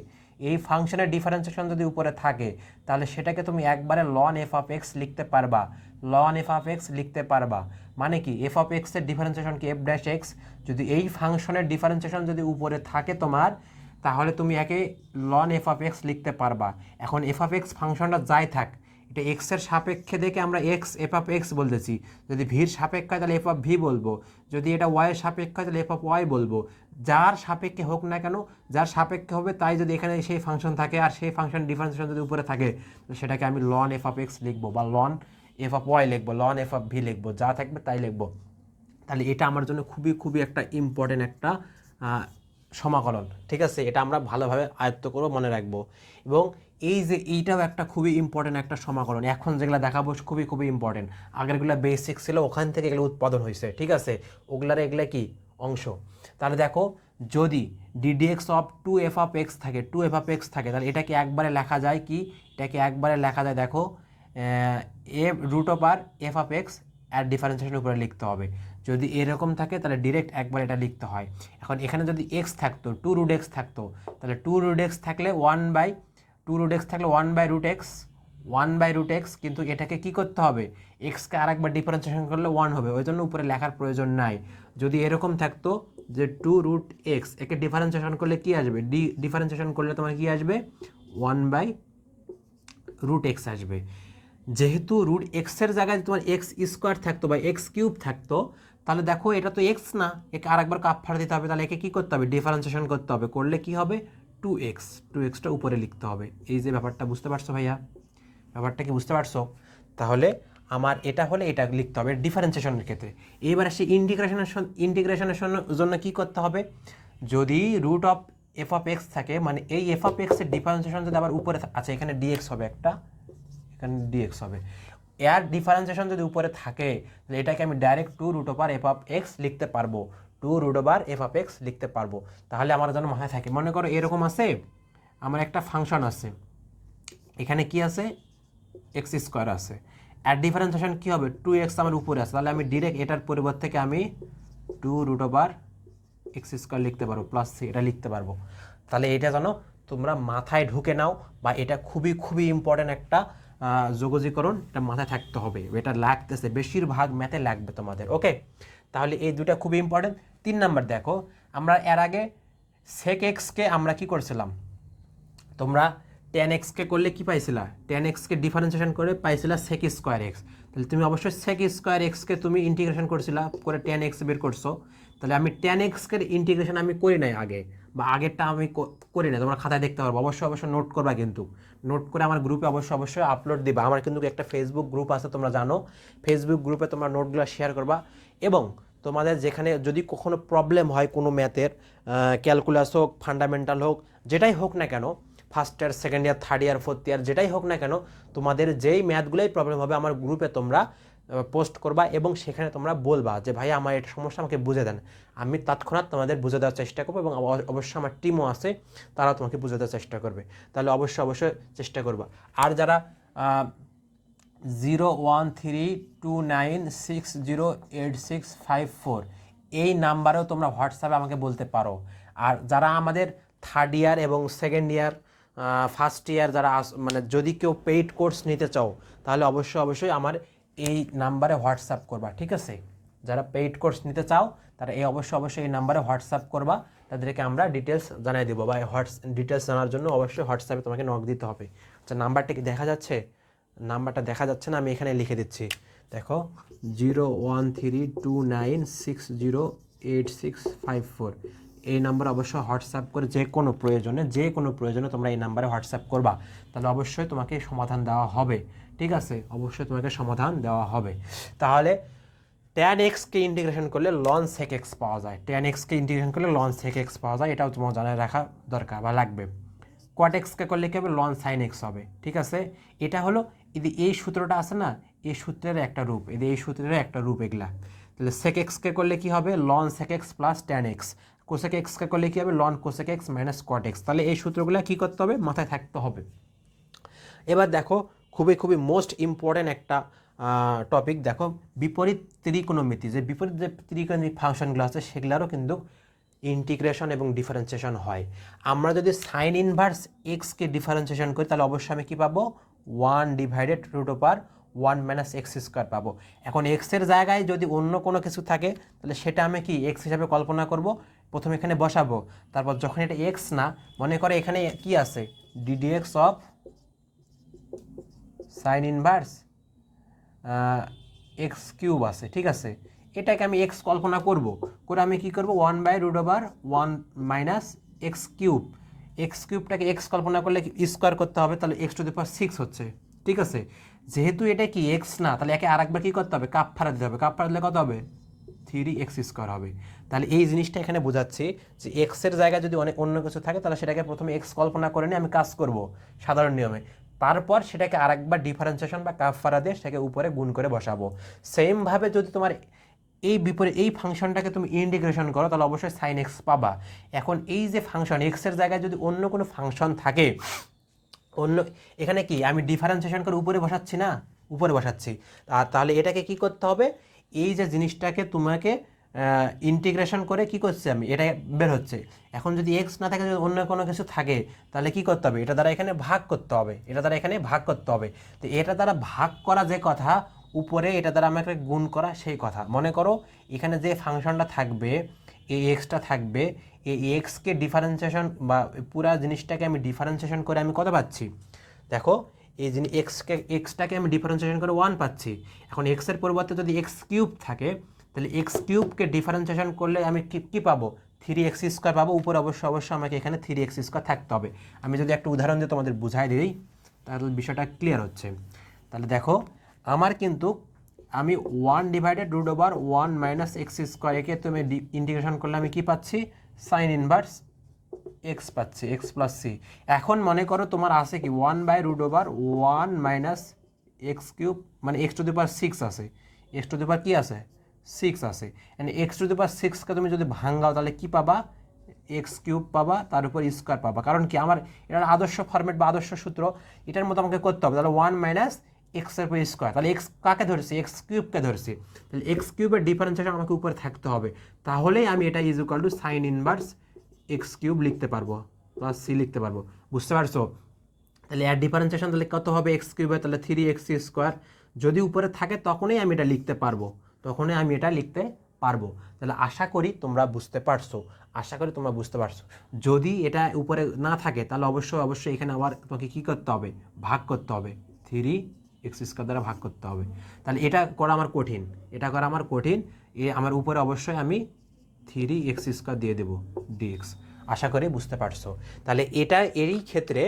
এই ফাংশনের ডিফারেন্সিয়েশন যদি উপরে থাকে তাহলে সেটাকে তুমি একবারে লন এফ অফ এক্স লিখতে পারবা, লন এফ অফ এক্স লিখতে পারবা। মানে কি এফ অফ এক্সের ডিফারেন্সিয়েশন কি এফ ড্যাশ এক্স, যদি এই ফাংশনের ডিফারেন্সিয়েশন যদি উপরে থাকে তোমার তাহলে তুমি একে লন এফ অফ এক্স লিখতে পারবা। এখন এফ অফ এক্স ফাংশনটা যাই থাক, এটা এক্সের সাপেক্ষে দেখে আমরা এক্স এফ অফ এক্স বলতেছি, যদি ভির সাপেক্ষে হয় তাহলে এফ অফ ভি বলবো, যদি এটা ওয়াইয়ের সাপেক্ষে হয় তাহলে এফ অফ ওয়াই বলবো। যার সাপেক্ষে হোক না কেন, যার সাপেক্ষে হবে তাই যদি এখানে সেই ফাংশন থাকে আর সেই ফাংশন ডিফারেন্সিয়েশন যদি উপরে থাকে সেটাকে আমি লন এফ অফ এক্স লিখবো বা লন এফ অফ ওয়াই লিখবো, লন এফ অফ ভি লিখবো, যা থাকবে তাই লিখবো। তাহলে এটা আমার জন্য খুবই খুবই একটা ইম্পর্টেন্ট একটা সমাকলন, ঠিক আছে? এটা আমরা ভালোভাবে আয়ত্ত করবো, মনে রাখবো। এবং এই যে এইটাও একটা খুবই ইম্পর্টেন্ট একটা সমাকলন, এখন যেগুলো দেখাবো খুবই খুবই ইম্পর্টেন্ট। আগেরগুলো বেসিক ছিল, ওখান থেকে এগুলো উৎপাদন হয়েছে, ঠিক আছে? এগুলো কি অংশ। তাহলে দেখো যদি ddx of 2f of X থাকে, 2f অফ এক্স থাকে, তাহলে এটাকে একবারে লেখা যায় কি, এটাকে একবারে লেখা যায় দেখো এফ রুট অফ আর এফ অফ এক্স আর ডিফারেন্সিয়েশন উপরে লিখতে হবে। যদি এরকম থাকে তাহলে ডিরেক্ট একবার এটা লিখতে হয়। এখন এখানে যদি এক্স থাকতো, 2 রুট এক্স থাকতো, তাহলে 2 রুট এক্স থাকলে 1 বাই রুট এক্স, কিন্তু এটাকে কি করতে হবে, এক্সকে আর একবার ডিফারেন্সিয়েশন করলে 1 হবে, ওই জন্য উপরে লেখার প্রয়োজন নাই। যদি এরকম থাকতো যে 2 রুট এক্স, একে ডিফারেন্সিয়েশন করলে কি আসবে, ডিফারেন্সিয়েশন করলে তোমার কি আসবে 1 বাই রুট এক্স আসবে। যেহেতু রুট এক্সের জায়গায় তোমার এক্স স্কোয়ার থাকতো বা এক্স কিউব থাকতো, তাহলে দেখো এটা তো এক্স না, একে আরেকবার কাফফারা দিতে হবে, তাহলে একে কী করতে হবে, ডিফারেন্সিয়েশন করতে হবে, করলে কি হবে 2xটা উপরে লিখতে হবে। এই যে ব্যাপারটা বুঝতে পারছো ভাইয়া, ব্যাপারটা কি বুঝতে পারছো? তাহলে আমার এটা হলে এটা লিখতে হবে ডিফারেন্সিয়েশনের ক্ষেত্রে। এইবার আসি ইন্টিগ্রেশনের জন্য কী করতে হবে, যদি root of F of X থাকে, মানে এই এফ অফ এক্সের ডিফারেন্সিয়েশন যদি আবার উপরে আছে, এখানে ডিএক্স হবে একটা, এখানে ডিএক্স হবে, এর ডিফারেন্সিয়েশন যদি উপরে থাকে তাহলে এটাকে আমি direct 2 root over F of X লিখতে পারবো, 2 root over F of X লিখতে পারবো। তাহলে আমার যেন মাথায় থাকে, মনে করো এরকম আছে, আমার একটা ফাংশন আছে, এখানে কি আছে এক্স স্কোয়ার আছে, এর ডিফারেন্সিয়েশন কী হবে 2x আমার উপরে আছে, তাহলে আমি ডিরেক্ট এটার পরিবর্তে থেকে আমি 2 রুট ওভার এক্স স্কোয়ার লিখতে পারবো প্লাস সি, এটা লিখতে পারবো। তাহলে এটা যেন তোমরা মাথায় ঢুকে নাও, বা এটা খুবই খুবই ইম্পর্ট্যান্ট একটা যোগজীকরণ, এটা মাথায় থাকতে হবে, এটা লাগতেছে, বেশিরভাগ ম্যাথে লাগবে তোমাদের। ওকে, তাহলে এই দুটা খুবই ইম্পর্টেন্ট। 3 নাম্বার দেখো, আমরা এর আগে সেক এক্সকে আমরা কি করছিলাম, তোমরা টেন এক্সকে করলে কি পাইছিলা, টেন এক্সকে ডিফারেন্সিয়েশন করে পাইছিলা সেক স্কোয়ার এক্স, তাহলে তুমি অবশ্যই সেক স্কোয়ার এক্সকে তুমি ইন্টিগ্রেশন করছিলা করে টেন এক্স বের করছো। তাহলে আমি টেন এক্সকে ইন্টিগ্রেশন আমি করি নাই আগে, বা আগেরটা আমি করি না, তোমরা খাতায় দেখতে পারবো, অবশ্যই অবশ্যই নোট করবা, কিন্তু নোট করে আমার গ্রুপে অবশ্যই আপলোড দিবা। আমার কিন্তু একটা ফেসবুক গ্রুপ আছে, তোমরা জানো, ফেসবুক গ্রুপে তোমরা নোটগুলো শেয়ার করবা। এবং তোমাদের যেখানে যদি কখনো প্রবলেম হয় কোনো ম্যাথের, ক্যালকুলাস হোক, ফান্ডামেন্টাল হোক, যেটাই হোক না কেন, first year, second year, third year, fourth year, যেটাই হোক না কেন, তোমাদের যেই ম্যাথগুলোই প্রবলেম হবে আমার গ্রুপে তোমরা পোস্ট করবা এবং সেখানে তোমরা বলবা যে ভাই আমার এটা সমস্যা, আমাকে বুঝে দেন। আমি তৎক্ষণাৎ তোমাদের বুঝে দেওয়ার চেষ্টা করবো, এবং অবশ্যই আমার টিমও আছে, তারাও তোমাকে বুঝে দেওয়ার চেষ্টা করবে। তাহলে অবশ্যই চেষ্টা করবা। আর যারা 01329608654 এই নাম্বারেও তোমরা হোয়াটসঅ্যাপে আমাকে বলতে পারো। আর যারা আমাদের থার্ড ইয়ার এবং সেকেন্ড ইয়ার, ফার্স্ট ইয়ার যারা মানে যদি কেউ পেইড কোর্স নিতে চাও তাহলে অবশ্যই আমার এই নাম্বারে হোয়াটসঅ্যাপ করবা, ঠিক আছে? যারা পেইড কোর্স নিতে চাও তারা অবশ্যই এই নাম্বারে হোয়াটসঅ্যাপ করবা, তাদেরকে আমরা ডিটেলস জানিয়ে দেবো, বা ডিটেলস জানার জন্য অবশ্যই হোয়াটসঅ্যাপে তোমাকে নক দিতে হবে। আচ্ছা, নাম্বারটা কি দেখা যাচ্ছে? নাম্বারটা দেখা যাচ্ছে না, আমি এখানে লিখে দিচ্ছি, দেখো 01329608654 এই নাম্বার অবশ্যই হোয়াটসঅ্যাপ করে যে কোনো প্রয়োজনে তোমরা এই নাম্বারে হোয়াটসঅ্যাপ করবা, তাহলে অবশ্যই তোমাকে সমাধান দেওয়া হবে, ঠিক আছে? অবশ্যই তোমাকে সমাধান দেওয়া হবে। তাহলে tan x কে ইন্টিগ্রেশন করলে ln sec x পাওয়া যায়, tan x কে ইন্টিগ্রেশন করলে ln sec x পাওয়া যায়, এটাও তোমার জানা রাখা দরকার বা লাগবে। cot x কে করলে কি হবে, ln sin x হবে, ঠিক আছে? এটা হলো এই সূত্রটা আছে না, এই সূত্রের একটা রূপ, এই সূত্রের একটা রূপ এগুলা। তাহলে সেক এক্সকে করলে কী হবে, ln sec x plus tan x, cosec এক্সকে করলে কী হবে, ln cosec x minus cot x. তাহলে এই সূত্রগুলো কী করতে হবে, মাথায় থাকতে হবে। এবার দেখো খুবই খুবই মোস্ট ইম্পর্ট্যান্ট একটা টপিক, দেখো বিপরীত ত্রিকোণমিতি, যে বিপরীত যে ত্রিকোণমিতিক ফাংশনগুলো আছে সেগুলোরও কিন্তু ইন্টিগ্রেশন এবং ডিফারেন্সিয়েশন হয়। আমরা যদি সাইন ইনভার্স এক্সকে ডিফারেন্সিয়েশন করি তাহলে অবশ্যই আমি কী পাবো, 1/√1 মাইনাস এক্স স্কোয়ার পাবো। এখন এক্সের জায়গায় যদি অন্য কোনো কিছু থাকে তাহলে সেটা আমি কি এক্স হিসাবে কল্পনা করব, প্রথমে এখানে বসাবো, তারপর যখন এটা এক্স না, মনে করে এখানে কি আছে, ddx of sign inverse x cube আছে, ঠিক আছে, এটাকে আমি এক্স কল্পনা করব, করে আমি কি করব, 1/√1 মাইনাস এক্স কিউব, এক্স কিউবটাকে এক্স কল্পনা করলে স্কোয়ার করতে হবে, তাহলে x⁶ হচ্ছে, ঠিক আছে। যেহেতু এটা কি এক্স না, তাহলে একে আরেকবার কী করতে হবে, কাপফারা দিতে হবে, কাপফারা দিলে কত হবে, 3x² হবে। তাহলে এই জিনিসটা এখানে বোঝাচ্ছি যে এক্সের জায়গায় যদি অন্য কিছু থাকে তাহলে সেটাকে প্রথমে এক্স কল্পনা করে নিয়ে আমি কাজ করব সাধারণ নিয়মে, তারপর সেটাকে আরেকবার ডিফারেন্সিয়েশন বা কাপফারা দিয়ে সেটাকে উপরে গুণ করে বসাবো। সেমভাবে যদি তোমার এই বিপরীত এই ফাংশনটাকে তুমি ইন্টিগ্রেশন করো তাহলে অবশ্যই সাইন এক্স পাবা। এখন এই যে ফাংশন এক্সের জায়গায় যদি অন্য কোনো ফাংশন থাকে, অন্য এখানে কি আমি ডিফারেন্সিয়েশন করে উপরে বসাচ্ছি না, উপরে বসাচ্ছি, আর তাহলে এটাকে কি করতে হবে, এই যে জিনিসটাকে তোমাকে ইন্টিগ্রেশন করে কি করছি আমি, এটা বের হচ্ছে। এখন যদি এক্স না থাকে, যদি অন্য কোনো কিছু থাকে তাহলে কি করতে হবে, এটা দ্বারা এখানে ভাগ করতে হবে, এটা দ্বারা এখানে ভাগ করতে হবে। তো এটা দ্বারা ভাগ করা যে কথা, উপরে এটা দ্বারা আমাকে গুণ করা সেই কথা। মনে করো এখানে যে ফাংশনটা থাকবে, এই এক্সটা থাকবে, এই এক্সকে ডিফারেন্সিয়েশন বা পুরা জিনিসটাকে আমি ডিফারেন্সিয়েশন করে আমি কত পাচ্ছি, দেখো এই জিনিস এক্সটাকে আমি ডিফারেন্সিয়েশন করে 1 পাচ্ছি। এখন এক্সের পরিবর্তে যদি এক্স কিউব থাকে তাহলে এক্স কিউবকে ডিফারেন্সিয়েশন করলে আমি কী পাবো, 3x² পাবো। উপরে অবশ্যই আমাকে এখানে 3x² থাকতে হবে। আমি যদি একটা উদাহরণ দিয়ে তোমাদের বুঝাই দিই তাহলে বিষয়টা ক্লিয়ার হচ্ছে। তাহলে দেখো আমার কিন্তু আমি 1/√1 মাইনাস এক্স² একে তুমি ইন্টিগ্রেশন করলে আমি কি পাচ্ছি, সাইন ইনভার্স এক্স পাচ্ছি, এক্স প্লাস সি। এখন মনে করো তোমার আছে কি 1/√1 মাইনাস এক্স কিউব, মানে x⁶ আছে, x⁶ কি আছে, 6 আছে। মানে x⁶কে তুমি যদি ভাঙাও তাহলে কি পাবা, এক্স কিউব পাবা, তার উপর স্কোয়ার পাবা। কারণ কি আমার এটার আদর্শ ফরম্যাট বা আদর্শ সূত্র, এটার মতো আমাকে করতে হবে। তাহলে 1 মাইনাস এক্সের উপর স্কোয়ার, তাহলে এক্স কাকে ধরছি, এক্স কিউবকে ধরছি, তাহলে এক্স কিউবের ডিফারেন্সিয়েশন আমাকে উপরে থাকতে হবে। তাহলেই আমি এটা is equal two sign inverse x cube লিখতে পারবো, প্লাস সি লিখতে পারবো। বুঝতে পারছো? তাহলে এর ডিফারেন্সিয়েশন তাহলে কত হবে, এক্স কিউবের তাহলে 3x² যদি উপরে থাকে তখনই আমি এটা লিখতে পারবো, তাহলে আশা করি তোমরা বুঝতে পারছো, যদি এটা উপরে না থাকে তাহলে অবশ্যই এখানে আবার তোমাকে কী করতে হবে, ভাগ করতে হবে, 3x² দ্বারা ভাগ করতে হবে। তাহলে এটা করা আমার কঠিন, আমার উপরে অবশ্যই আমি 3x² দিয়ে দেবো dx। আশা করি বুঝতে পারছো। তাহলে এটা এরই ক্ষেত্রে,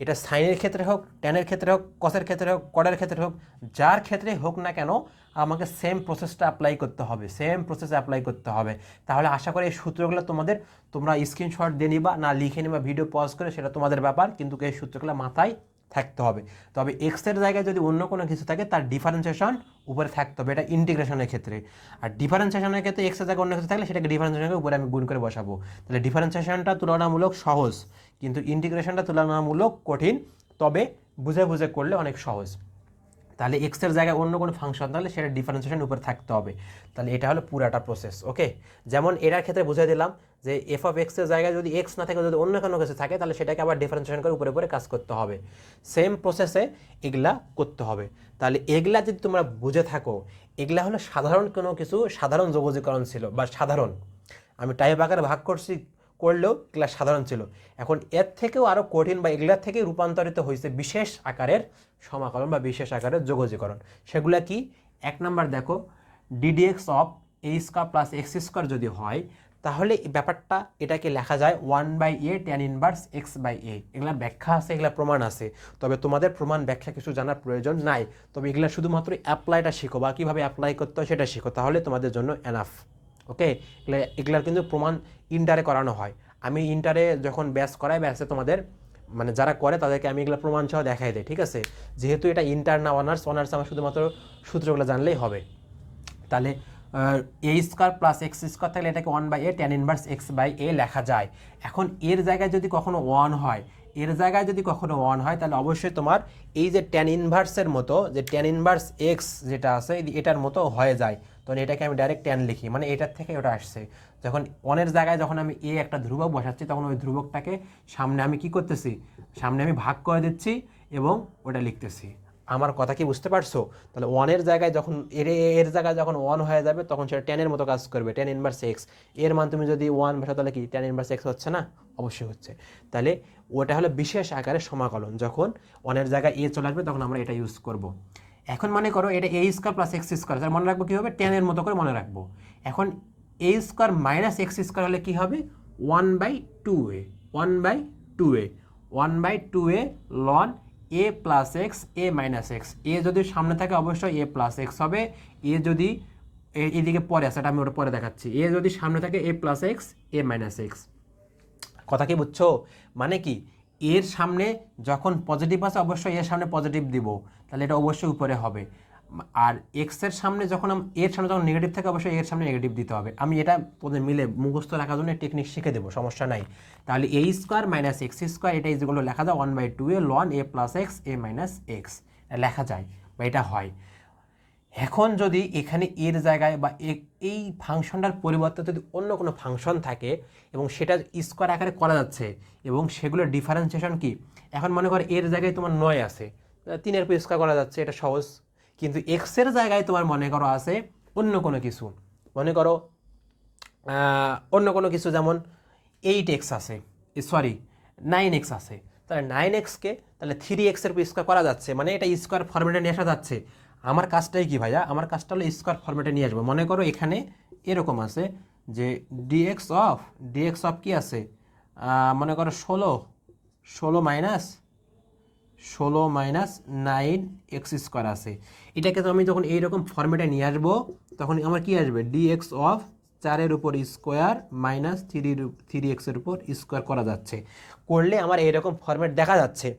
এটা সাইনের ক্ষেত্রে হোক, ট্যানের ক্ষেত্রে হোক, কসের ক্ষেত্রে হোক, কডের ক্ষেত্রে হোক, যার ক্ষেত্রে হোক না কেন আমাকে সেম প্রসেসে অ্যাপ্লাই করতে হবে। তাহলে আশা করি এই সূত্রগুলো তোমরা স্ক্রিনশট দিয়ে নিবা, না লিখে নিবা ভিডিও পজ করে, সেটা তোমাদের ব্যাপার, কিন্তু এই সূত্রগুলো মাথায় থাকতে হবে। তবে এক্সের জায়গায় যদি অন্য কোনো কিছু থাকে তার ডিফারেন্সিয়েশন উপরে থাকতে হবে, এটা ইন্টিগ্রেশনের ক্ষেত্রে। আর ডিফারেন্সিয়েশনের ক্ষেত্রে এক্সের জায়গায় অন্য কিছু থাকলে সেটাকে ডিফারেন্সিয়েশনের উপরে আমি গুণ করে বসাবো। তাহলে ডিফারেন্সিয়েশনটা তুলনামূলক সহজ, কিন্তু ইন্টিগ্রেশনটা তুলনামূলক কঠিন, তবে বুঝে করলে অনেক সহজ। তাহলে এক্সের জায়গায় অন্য কোনো ফাংশন থাকলে সেটা ডিফারেন্সিয়েশন উপরে থাকতে হবে। তাহলে এটা হলো পুরাটা প্রসেস, ওকে। যেমন এটার ক্ষেত্রে বুঝিয়ে দিলাম যে এফ অফ এক্সের জায়গায় যদি এক্স না থাকে, যদি অন্য কোনো কিছু থাকে, তাহলে সেটাকে আবার ডিফারেন্সিয়েশন করে উপরে কাজ করতে হবে। সেম প্রসেসে এগুলা করতে হবে। তাহলে এগুলা যদি তোমরা বুঝে থাকো, এগুলা হলো সাধারণ কোনো কিছু, সাধারণ যোগজীকরণ ছিল, বা সাধারণ আমি টাইপ আকারে ভাগ করলেও এগুলা সাধারণ ছিল। এখন এর থেকেও আরও কঠিন বা এগুলার থেকে রূপান্তরিত হয়েছে বিশেষ আকারের সমাকলন বা বিশেষ আকারের যোগজীকরণ। সেগুলা কি, 1 নম্বর দেখো, ddx of a² plus x² যদি হয় তাহলে ব্যাপারটা এটাকে লেখা যায় 1/a tan ইনভার্স x/a। এগুলা ব্যাখ্যা আছে, এগুলা প্রমাণ আছে, তবে তোমাদের প্রমাণ ব্যাখ্যা কিছু জানার প্রয়োজন নাই। তবে এগুলা শুধুমাত্র অ্যাপ্লাইটা শিখো বা কীভাবে অ্যাপ্লাই করতে হয় সেটা শিখো, তাহলে তোমাদের জন্য এনাফ, ওকে। এগুলার কিন্তু প্রমাণ ইন্টারে করানো হয়। আমি ইন্টারে যখন ব্যাচ করাই, ব্যাচে তোমাদের মানে যারা করে তাদেরকে আমি এগুলো প্রমাণ সহ দেখাই দেয়, ঠিক আছে। যেহেতু এটা ইন্টার না অনার্স, আমার শুধুমাত্র সূত্রগুলো জানলেই হবে। তাহলে এ স্কোয়ার প্লাস এক্স স্কোয়ার থাকলে এটাকে 1/a tan ইনভার্স x/a লেখা যায়। এখন এর জায়গায় যদি কখনো 1 হয়, তাহলে অবশ্যই তোমার এই যে tan ইনভার্সের মতো, যে tan ইনভার্স x যেটা আছে এটার মতো হয়ে যায়, তখন এটাকে আমি ডাইরেক্ট tan লিখি, মানে এটার থেকে ওটা আসছে। যখন 1 জায়গায় যখন আমি a একটা ধ্রুবক বসাচ্ছি, তখন ওই ধ্রুবকটাকে সামনে আমি কি করতেছি, সামনে আমি ভাগ করে দিচ্ছি এবং ওটা লিখতেছি। আমার কথা কি বুঝতে পারছো? তাহলে 1 জায়গায় যখন এর জায়গায় যখন 1 হয়ে যাবে, তখন সেটা tan মতো কাজ করবে, tan ইনভার্স x। এর মান তুমি যদি 1 বসাও তাহলে কি tan ইনভার্স x হচ্ছে না? অবশ্যই হচ্ছে। তাহলে ওটা হলো বিশেষ আকারে সমাকলন, যখন 1 জায়গায় a চলে আসবে তখন আমরা এটা ইউজ করব। এখন মনে করো এটা a square plus x square, তার মনে রাখবো কী হবে, tan মতো করে মনে রাখবো। এখন a square minus x square হলে কী হবে, 1/2a 1/2a ln a plus x a minus x. A যদি সামনে থাকে অবশ্যই এ প্লাস এক্স হবে। এ যদি এদিকে পরে আছে, এটা আমি ওটা পরে দেখাচ্ছি। এ যদি সামনে থাকে এ plus x a minus x. কথা কি বুঝছো? মানে কি, এর সামনে যখন পজিটিভ আছে অবশ্যই এর সামনে পজিটিভ দিব, তাহলে এটা অবশ্যই উপরে হবে। আর এক্সের সামনে যখন এর সামনে যখন নেগেটিভ থাকে অবশ্যই এর সামনে নেগেটিভ দিতে হবে। আমি এটা তোদের মিলে মুখস্থ রাখার জন্য টেকনিক শিখে দেবো, সমস্যা নাই। তাহলে a square minus x square, এটা যেগুলো লেখা যায় 1/2a ln a plus x a minus x লেখা যায়, বা এটা হয়। এখন যদি এখানে এর জায়গায় বা এই ফাংশনটার পরিবর্তে যদি অন্য কোনো ফাংশন থাকে এবং সেটা স্কোয়ার আকারে করা যাচ্ছে এবং সেগুলোর ডিফারেন্সিয়েশন কি, এখন মনে করো এর জায়গায় তোমার 9 আছে, 3 উপর স্কোয়ার করা যাচ্ছে, এটা সহজ। কিন্তু এক্সের জায়গায় তোমার মনে করো আছে অন্য কোনো কিছু, মনে করো অন্য কোনো কিছু, যেমন 8x আছে, 9x আছে। তাহলে 9xকে তাহলে 3x উপর স্কোয়ার করা যাচ্ছে, মানে এটা স্কোয়ার ফরম্যাটে নিয়ে আসা যাচ্ছে। আমার কাজটাই কি ভাইয়া, আমার কাজটা হলো স্কোয়ার ফরম্যাটে নিয়ে আসবো। মনে করো এখানে এরকম আছে যে ডিএক্স অফ কি আছে, মনে করো 16 মাইনাস 9x স্কোয়ার আছে। এটাকে তো আমি যখন এইরকম ফরম্যাটে নিয়ে আসবো তখন আমার কি আসবে, ডিএক্স অফ 4 উপর স্কোয়ার মাইনাস 3x উপর স্কোয়ার করা যাচ্ছে, করলে আমার এইরকম ফরম্যাট দেখা যাচ্ছে।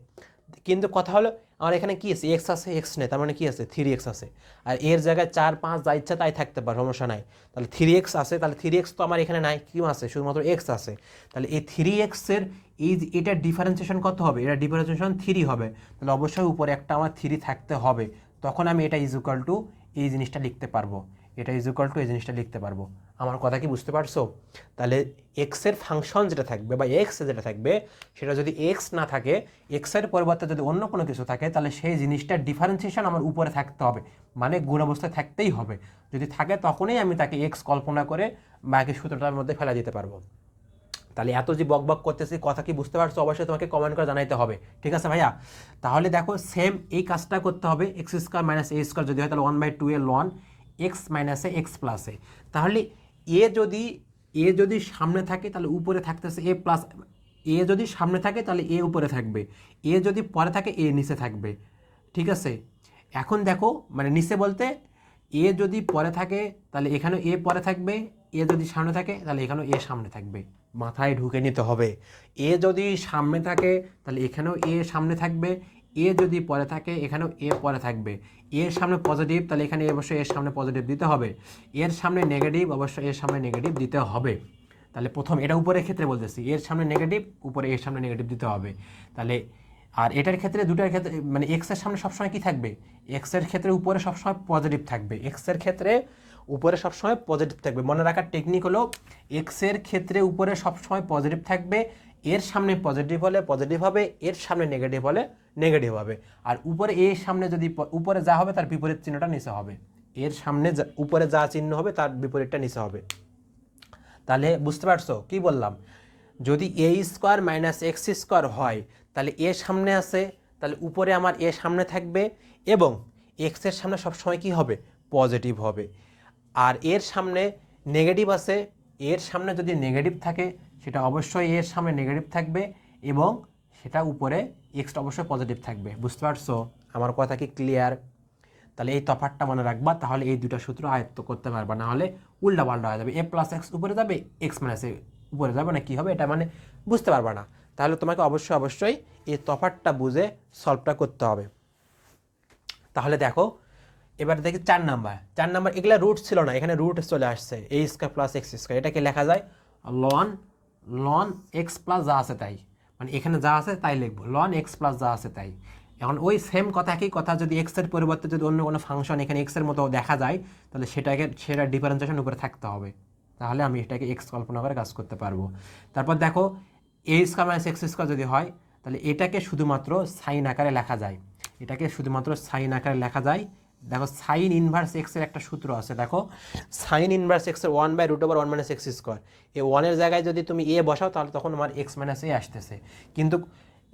কিন্তু কথা হলো আমার এখানে কি আছে, এক্স আছে, এক্স নেই, তার মানে কি আছে 3x আছে। আর এর জায়গায় 4, 5 যা ইচ্ছা তাই থাকতে পারে, সমস্যা নাই। তাহলে 3x আছে, তাহলে 3x তো আমার এখানে নাই, কি আছে, শুধুমাত্র এক্স আছে। তাহলে এই 3x এর এটার ডিফারেন্সিয়েশন কত হবে, এটা ডিফারেন্সিয়েশন 3 হবে। তাহলে অবশ্যই উপরে একটা আমার 3 থাকতে হবে, তখন আমি এটা ইজুকাল টু এই জিনিসটা লিখতে পারবো, এই জিনিসটা লিখতে পারবো। আমার কথা কি বুঝতে পারছো? তাহলে এক্সের ফাংশন যেটা থাকবে বা এক্স যেটা থাকবে, সেটা যদি এক্স না থাকে, এক্সের পরিবর্তে যদি অন্য কোনো কিছু থাকে, তাহলে সেই জিনিসটার ডিফারেন্সিয়েশন আমার উপরে থাকতে হবে, মানে গুণ অবস্থায় থাকতেই হবে। যদি থাকে তখনই আমি তাকে এক্স কল্পনা করে বাকি সূত্রটার মধ্যে ফেলা দিতে পারবো। তাহলে এত যে বক করতেছি, কথা কি বুঝতে পারছো? অবশ্যই তোমাকে কমেন্ট করে জানাইতে হবে, ঠিক আছে ভাইয়া? তাহলে দেখো সেম এই কাজটা করতে হবে, x square minus a square যদি হয় তাহলে 1/2a ln এক্স মাইনাসে এক্স প্লাসে। তাহলে এ যদি সামনে থাকে তাহলে উপরে থাকতেছে এ প্লাস, এ যদি সামনে থাকে তাহলে এ উপরে থাকবে, এ যদি পরে থাকে এ নিচে থাকবে, ঠিক আছে? এখন দেখো মানে নিচে বলতে এ যদি পরে থাকে তাহলে এখানেও এ পরে থাকবে, এ যদি সামনে থাকে তাহলে এখানেও এ সামনে থাকবে, মাথায় ঢুকে নিতে হবে। এ যদি সামনে থাকে তাহলে এখানেও এ সামনে থাকবে, এ যদি পরে থাকে এখানেও এ পরে থাকবে। এর সামনে পজিটিভ তাহলে এখানে অবশ্যই এর সামনে পজিটিভ দিতে হবে, এর সামনে নেগেটিভ অবশ্যই এর সামনে নেগেটিভ দিতে হবে। তাহলে প্রথম এটা উপরের ক্ষেত্রে বলতেছি, এর সামনে নেগেটিভ উপরে এর সামনে নেগেটিভ দিতে হবে। তাহলে আর এটার ক্ষেত্রে দুটার ক্ষেত্রে মানে এক্সের সামনে সবসময় কি থাকবে, এক্সের ক্ষেত্রে উপরে সবসময় পজিটিভ থাকবে, এক্সের ক্ষেত্রে উপরে সবসময় পজিটিভ থাকবে। মনে রাখার টেকনিক হলো এক্সের ক্ষেত্রে উপরে সবসময় পজিটিভ থাকবে, এর সামনে পজিটিভ হলে পজিটিভ হবে, এর সামনে নেগেটিভ হলে নেগেটিভ হবে। আর উপরে এর সামনে যদি উপরে যা হবে তার বিপরীত চিহ্নটা নিচে হবে, এর সামনে উপরে যা চিহ্ন হবে তার বিপরীতটা নিচে হবে। তাহলে বুঝতে পারছো কি বললাম? যদি এ স্কোয়ার মাইনাস এক্স স্কোয়ার হয় তাহলে এ সামনে আছে, তাহলে উপরে আমার এ সামনে থাকবে এবং এক্সের সামনে সবসময় কি হবে, পজিটিভ হবে। আর এর সামনে নেগেটিভ আছে, এর সামনে যদি নেগেটিভ থাকে সেটা অবশ্যই এর সামনে নেগেটিভ থাকবে এবং সেটা উপরে এক্সটা অবশ্যই পজিটিভ থাকবে। বুঝতে পারছো? আমার কথা কি ক্লিয়ার? তাহলে এই তফাৎটা মনে রাখবা, তাহলে এই দুটো সূত্র আয়ত্ত করতে পারবা, না হলে উল্টা পাল্টা হয়ে যাবে, এ প্লাস এক্স উপরে যাবে এক্স মাইনাস এ উপরে যাবে না, কি হবে এটা মানে বুঝতে পারবা না। তাহলে তোমাকে অবশ্যই এই তফাৎটা বুঝে সলভটা করতে হবে। তাহলে দেখো এবার দেখি 4 নাম্বার এগুলা রুট ছিল না, এখানে রুট চলে আসছে a square plus x square. এটাকে লেখা যায় লন x প্লাস যা আছে তাই, মানে এখানে যা আছে তাই লিখবো, লন x প্লাস যা আছে তাই। এখন ওই সেম কথা, একই কথা, যদি x এর পরিবর্তে যদি অন্য কোনো ফাংশন এখানে x এর মতো দেখা যায় তাহলে সেটা ডিফারেন্সিয়েশন উপরে থাকতে হবে, তাহলে আমি এটাকে x কল্পনা করে কাজ করতে পারবো। তারপর দেখো a square minus x square যদি হয় তাহলে এটাকে শুধুমাত্র সাইন আকারে লেখা যায়, দেখো সাইন ইনভার্স এক্স এর একটা সূত্র আছে, দেখো সাইন ইনভার্স এক্স এর 1/√1 মাইনাস এক্স স্কোয়ার। এই 1 এর জায়গায় যদি তুমি এ বসাও তাহলে তখন আমার এক্স মাইনাস এ আসতেছে, কিন্তু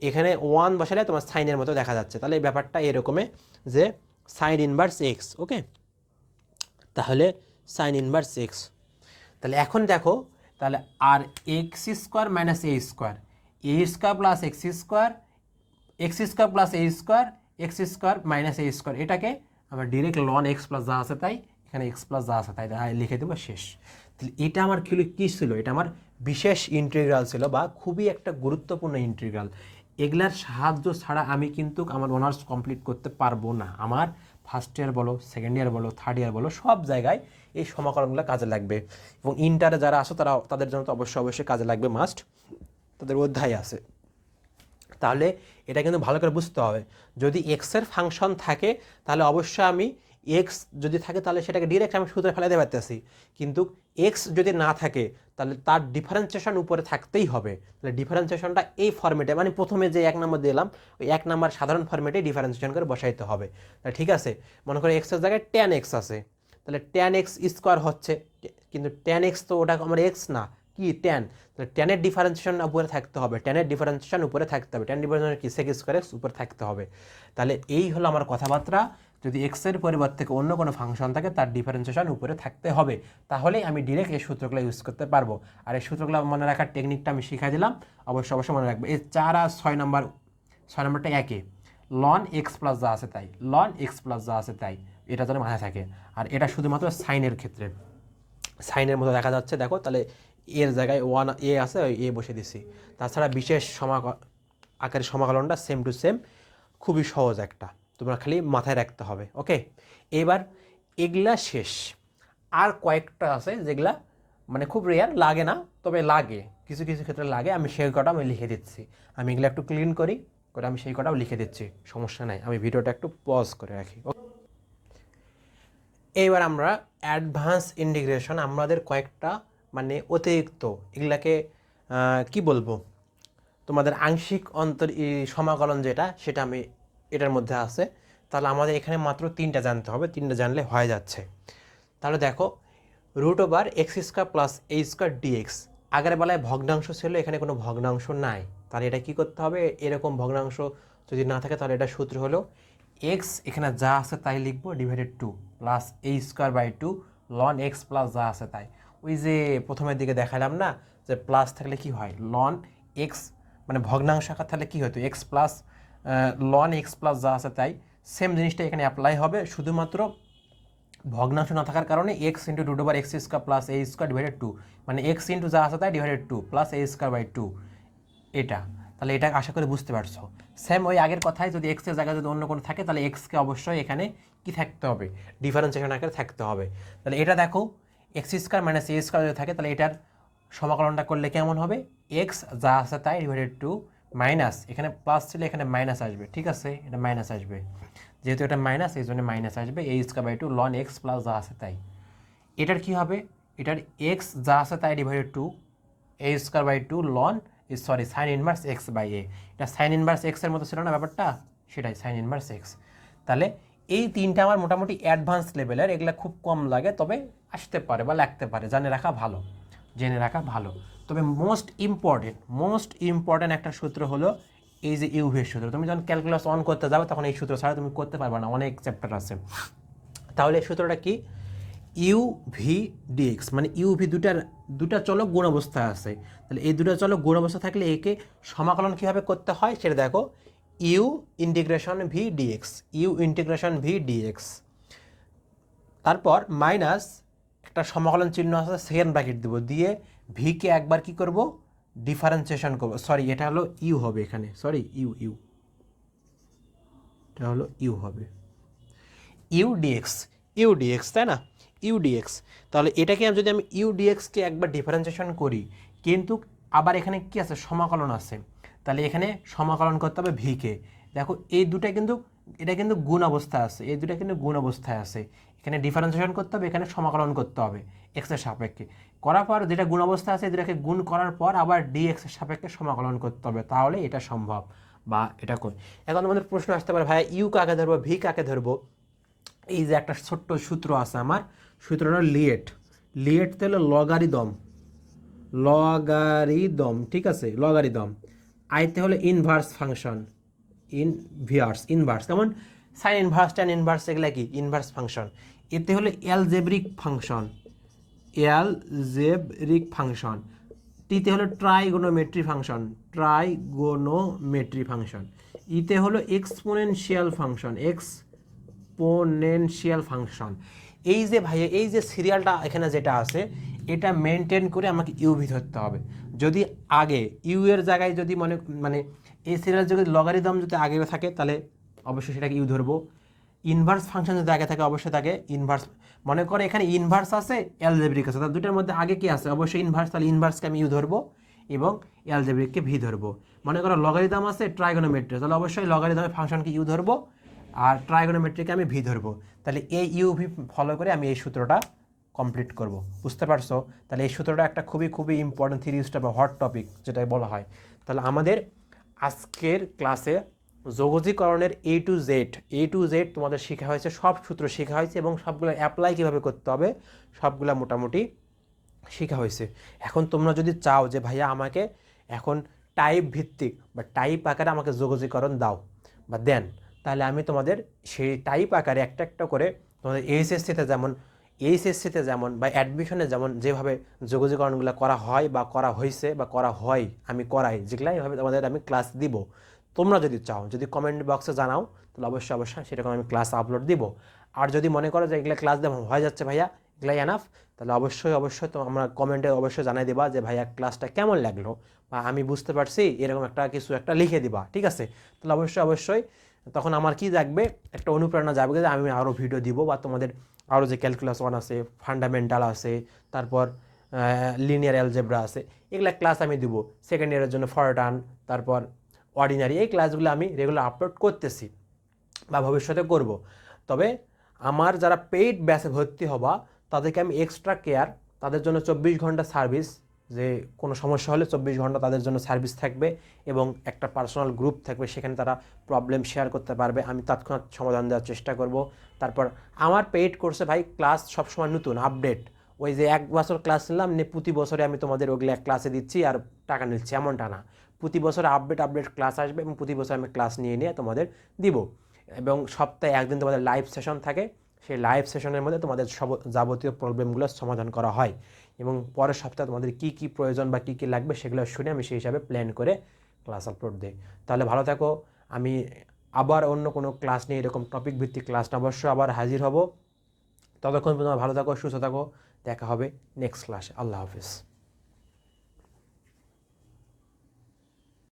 এখানে 1 বসালে তোমার সাইনের মতো দেখা যাচ্ছে। তাহলে এই ব্যাপারটা এরকমে যে সাইন ইনভার্স এক্স, ওকে, তাহলে সাইন ইনভার্স এক্স। তাহলে এখন দেখো তাহলে আর x square minus a square plus x square plus a square minus a square, এটাকে আমরা ডিরেক্ট লন এক্স প্লাস যা আছে তাই, এখানে এক্স প্লাস যা আছে তাই লিখে দেবো, শেষ। তাহলে এটা আমার কী ছিল, এটা আমার বিশেষ ইন্টিগ্রাল ছিল বা খুবই একটা গুরুত্বপূর্ণ ইন্টিগ্রাল। এগুলার সাহায্য ছাড়া আমি কিন্তু আমার অনার্স কমপ্লিট করতে পারবো না। আমার ফার্স্ট ইয়ার বলো, সেকেন্ড ইয়ার বলো, থার্ড ইয়ার বলো, সব জায়গায় এই সমীকরণগুলো কাজে লাগবে, এবং ইন্টারে যারা আসো তাদের জন্য তো অবশ্যই কাজে লাগবে, মাস্ট, তাদের অধ্যায় আছে। তাহলে এটা কিন্তু ভালো করে বুঝতে হবে, যদি এক্সের ফাংশন থাকে তাহলে অবশ্যই আমি এক্স যদি থাকে তাহলে সেটাকে ডিরেক্ট আমি সূত্রে ফেলাতে পারতেছি, কিন্তু এক্স যদি না থাকে তাহলে তার ডিফারেন্সিয়েশন উপরে থাকতেই হবে। তাহলে ডিফারেন্সিয়েশনটা এই ফর্মেটে, মানে প্রথমে যে 1 নম্বর দিলাম ওই 1 নম্বর সাধারণ ফর্মেটে ডিফারেন্সিয়েশন করে বসাইতে হবে। তাহলে ঠিক আছে, মনে করে এক্সের জায়গায় tan x আছে, তাহলে tan x স্কোয়ার হচ্ছে, কিন্তু tan x তো ওটা আমার এক্স না, কি ট্যান, তাহলে ট্যানের ডিফারেন্সিয়েশন উপরে থাকতে হবে, ট্যান ডিফারেন্সিয়েশন কি সেক স্কোয়ার এক্স উপরে থাকতে হবে। তাহলে এই হলো আমার কথাবার্তা, যদি এক্স এর পরিবর্তে থেকে অন্য কোনো ফাংশন থাকে তার ডিফারেন্সিয়েশন উপরে থাকতে হবে, তাহলেই আমি ডিরেক্ট এই সূত্রগুলো ইউজ করতে পারবো। আর এই সূত্রগুলো মনে রাখার টেকনিকটা আমি শিখাই দিলাম, অবশ্যই মনে রাখবে। এই 4 আর 6 নম্বরটা একই, লন এক্স প্লাস যা আছে তাই, এটা যেন মাথায় থাকে। আর এটা শুধুমাত্র সাইনের ক্ষেত্রে, সাইনের মতো দেখা যাচ্ছে, দেখো তাহলে এর জায়গায় 1 এ আছে, ওই এ বসে দিছি। তাছাড়া বিশেষ আকারের সমাকলনটা সেম টু সেম, খুবই সহজ একটা, তোমরা খালি মাথায় রাখতে হবে, ওকে। এবার এগুলা শেষ, আর কয়েকটা আছে যেগুলা মানে খুব রেয়ার, লাগে না, তবে লাগে, কিছু ক্ষেত্রে লাগে, আমি সেই কটা আমি লিখে দিচ্ছি। আমি এগুলো একটু ক্লিন করি করে আমি সেই কটাও লিখে দিচ্ছি, সমস্যা নাই, আমি ভিডিওটা একটু পজ করে রাখি। এইবার আমরা অ্যাডভান্স ইন্টিগ্রেশন, আমাদের কয়েকটা মানে অতিরিক্ত, এগুলাকে কি বলবো, তোমাদের আংশিক সমাকলন সেটা আমি এটার মধ্যে আছে। তাহলে আমাদের এখানে মাত্র 3টা জানতে হবে, 3টা জানলে হয়ে যাচ্ছে। তাহলে দেখো √x² plus a square dx, আগের বেলায় ভগ্নাংশ ছিল, এখানে কোনো ভগ্নাংশ নাই, তাহলে এটা কি করতে হবে, এরকম ভগ্নাংশ যদি না থাকে তাহলে এটা সূত্র হলো x, এখানে যা আছে তাই লিখবো, /2 plus a²/2 loan x plus যা আছে তাই। ওই যে প্রথমের দিকে দেখালাম না যে প্লাস থাকলে কি হয়, লন x, মানে ভগ্নাংশ আকার থাকলে কি হতো, x plus loan x plus যা আছে তাই, সেম জিনিসটা এখানে অ্যাপ্লাই হবে, শুধুমাত্র ভগ্নাংশ না থাকার কারণে x × √x² প্লাস a²/2, মানে x ইন্টু যা আছে তাই /2 প্লাস a²/2, এটা। তাহলে এটা আশা করি বুঝতে পারছো। সেম ওই আগের কথায়, যদি এক্স এর জায়গায় যদি অন্য কোনো থাকে তাহলে এক্সকে অবশ্যই এখানে কি থাকতে হবে, ডিফারেন্সিয়েশন আকারে থাকতে হবে। তাহলে এটা দেখো x² মাইনাস a² যদি থাকে তাহলে এটার সমাকলনটা করলে কেমন হবে, এক্স যা আছে তাই /2 মাইনাস, এখানে প্লাস ছিল এখানে মাইনাস আসবে, ঠিক আছে, এটা মাইনাস আসবে, যেহেতু এটা মাইনাস এই জন্য মাইনাস আসবে, a²/2 লন x প্লাস যা আছে তাই। এটার কি হবে, এটার x যা আছে তাই /2 a²/2 loan sign inverse x/a, এটা সাইন ইনভার্স x এর মতো ছিল না ব্যাপারটা, সেটাই সাইন ইনভার্স x। তাহলে এই 3টা আমার মোটামুটি অ্যাডভান্স লেভেলের, এগুলো খুব কম লাগে, তবে আসতে পারে বা লাগতে পারে, জেনে রাখা ভালো। তবে মোস্ট ইম্পর্টেন্ট একটা সূত্র হলো এই যে ইউভির সূত্র। তুমি যখন ক্যালকুলাস অন করতে যাবে তখন এই সূত্র ছাড়া তুমি করতে পারবে না, অনেক চ্যাপ্টার আছে। তাহলে এই সূত্রটা কি, u/v/dx, মানে u/v দুটা চলক গুণ অবস্থায় আছে, তাহলে এই দুটা চলক গুণ অবস্থা থাকলে একে সমাকলন কীভাবে করতে হয় সেটা দেখো, u∫v/dx, তারপর মাইনাস একটা সমাকলন চিহ্ন আছে, সেকেন্ড ব্র্যাকেট দেবো, দিয়ে ভিকে একবার কি করব, ডিফারেন্সিয়েশন করবো, সরি এটা হলো ইউ হবে এখানে, সরি ইউ এটা হলো ইউ হবে, ইউ ডিএক্স তাই না, ইউডিএক্স। তাহলে এটাকে যদি আমি ইউডিএক্সকে একবার ডিফারেন্সিয়েশন করি, কিন্তু আবার এখানে কি আছে, সমাকলন আছে, তাহলে এখানে সমাকলন করতে হবে ভিকে। দেখো এই দুটা কিন্তু, এটা কিন্তু গুণ অবস্থায় আছে, এই দুটা কিন্তু গুণ অবস্থায় আছে, এখানে ডিফারেন্সিয়েশন করতে হবে, এখানে সমাকলন করতে হবে এক্সের সাপেক্ষে। করার পর যেটা গুণ অবস্থা আছে দুটাকে গুণ করার পর আবার ডিএক্সের সাপেক্ষে সমাকলন করতে হবে, তাহলে এটা সম্ভব বা এটা কোন। এখন আমাদের প্রশ্ন আসতে পারে ভাইয়া ইউ কাকে ধরবো, ভি কাকে ধরবো। এই যে একটা ছোট্ট সূত্র আছে আমার, সূত্রটা লিয়েট তাহলে লগারিদম, ঠিক আছে, লগারিদম। আইতে হলে ইনভার্স ফাংশন, ইনভার্স কেমন, সাইন ইনভার্স ট্যান ইনভার্স এগুলা কি ইনভার্স ফাংশন। এতে হলে অ্যালজেব্রিক ফাংশন। টিতে হলো ট্রাইগোনোমেট্রি ফাংশন। ইতে হলো এক্সপোনেনশিয়াল ফাংশন। এই যে ভাইয়া এই যে সিরিয়ালটা এখানে যেটা আছে, এটা মেনটেন করে আমাকে ইউভি ধরতে হবে। যদি আগে ইউ এর জায়গায় যদি মানে এই সিরিয়াল যদি লগারিদম যদি আগে থাকে তাহলে অবশ্যই সেটাকে ইউ ধরবো। ইনভার্স ফাংশন যদি আগে থাকে অবশ্যই তাকে ইনভার্স, মনে করে এখানে ইনভার্স আছে অ্যালজেব্রিক আছে, তাহলে দুটার মধ্যে আগে কি আছে, অবশ্যই ইনভার্স, তাহলে ইনভার্সকে আমি ইউ ধরবো এবং অ্যালজেব্রিককে ভি ধরবো। মনে করো লগারিদম আছে ট্রাইগোনোমেট্রি, তাহলে অবশ্যই লগারিদমের ফাংশনকে ইউ ধরবো আর ট্রাইগোনোমেট্রিকে আমি ভি ধরবো। তাহলে এই ইউ ভি ফলো করে আমি এই সূত্রটা কমপ্লিট করব, বুঝতে পারছো। তাহলে এই সূত্রটা একটা খুবই ইম্পর্টেন্ট থিওরি স্টেপ বা হট টপিক যেটাই বলা হয়। তাহলে আমাদের আজকের ক্লাসে যোগজীকরণের এ টু জেড তোমাদের শেখা হয়েছে, সব সূত্র শেখা হয়েছে এবং সবগুলো অ্যাপ্লাই কীভাবে করতে হবে সবগুলো মোটামুটি শেখা হয়েছে। এখন তোমরা যদি চাও যে ভাইয়া আমাকে এখন টাইপ ভিত্তিক বা টাইপ আকারে আমাকে যোগজীকরণ দাও বা দেন, তাহলে আমি তোমাদের সেই টাইপ আকারে একটা একটা করে তোমাদের এইচএসসিতে যেমন বা অ্যাডমিশনে যেভাবে যোগজীকরণগুলো করা হয় বা করা হয়েছে বা করা হয়, আমি করাই যেগুলো এইভাবে তোমাদের আমি ক্লাস দিব। তোমরা যদি চাও, যদি কমেন্ট বক্সে জানাও, তাহলে অবশ্যই সেরকম আমি ক্লাস আপলোড দিব। আর যদি মনে করো যে এগুলো ক্লাস দেওয়া হয়ে যাচ্ছে ভাইয়া এগুলাই এনাফ, তাহলে অবশ্যই তো আমরা কমেন্টে অবশ্যই জানাই দেবা যে ভাইয়া ক্লাসটা কেমন লাগলো বা আমি বুঝতে পারছি, এরকম কিছু একটা লিখে দিবা, ঠিক আছে। তাহলে অবশ্যই তখন আমার কি জাগবে, একটা অনুপ্রেরণা যাবে যে আমি আরও ভিডিও দিব বা তোমাদের আরও যে ক্যালকুলাস 1 আছে, ফান্ডামেন্টাল আছে, তারপর লিনিয়ার অ্যালজেব্রা আছে, এগুলা ক্লাস আমি দিব। সেকেন্ড ইয়ারের জন্য ফরটান, তারপর অর্ডিনারি, এই ক্লাসগুলো আমি রেগুলার আপলোড করতেছি বা ভবিষ্যতে করব। তবে আমার যারা পেইড ব্যাচে ভর্তি হবা তাদেরকে আমি এক্সট্রা কেয়ার, তাদের জন্য 24 ঘন্টা সার্ভিস, যে কোনো সমস্যা হলে 24 ঘন্টা তাদের জন্য সার্ভিস থাকবে এবং একটা পার্সোনাল গ্রুপ থাকবে, সেখানে তারা প্রবলেম শেয়ার করতে পারবে, আমি তৎক্ষণাৎ সমাধান দেওয়ার চেষ্টা করব। তারপর আমার পেইড কোর্সে ভাই ক্লাস সবসময় নতুন আপডেট, ওই যে 1 বছর ক্লাস নিলাম প্রতি বছরে আমি তোমাদের ওগুলো ক্লাসে দিচ্ছি আর টাকা নিচ্ছি এমনটা না, প্রতি বছরে আপডেট ক্লাস আসবে এবং প্রতি বছর আমি ক্লাস নিয়ে তোমাদের দিব। এবং সপ্তাহে একদিন তোমাদের লাইভ সেশন থাকে, সেই লাইভ সেশনের মধ্যে তোমাদের সব যাবতীয় প্রবলেমগুলো সমাধান করা হয় এবং পরের সপ্তাহে তোমাদের কী কী প্রয়োজন বা কী কী লাগবে সেগুলো শুনে আমি সেই হিসাবে প্ল্যান করে ক্লাস আপলোড দিই। তাহলে ভালো থাকো, আমি আবার অন্য কোনো ক্লাস নিয়ে এরকম টপিক ভিত্তিক ক্লাস অবশ্যই আবার হাজির হব। ততক্ষণ তোমরা ভালো থাকো, সুস্থ থাকো, দেখা হবে নেক্সট ক্লাসে। আল্লাহ হাফিজ।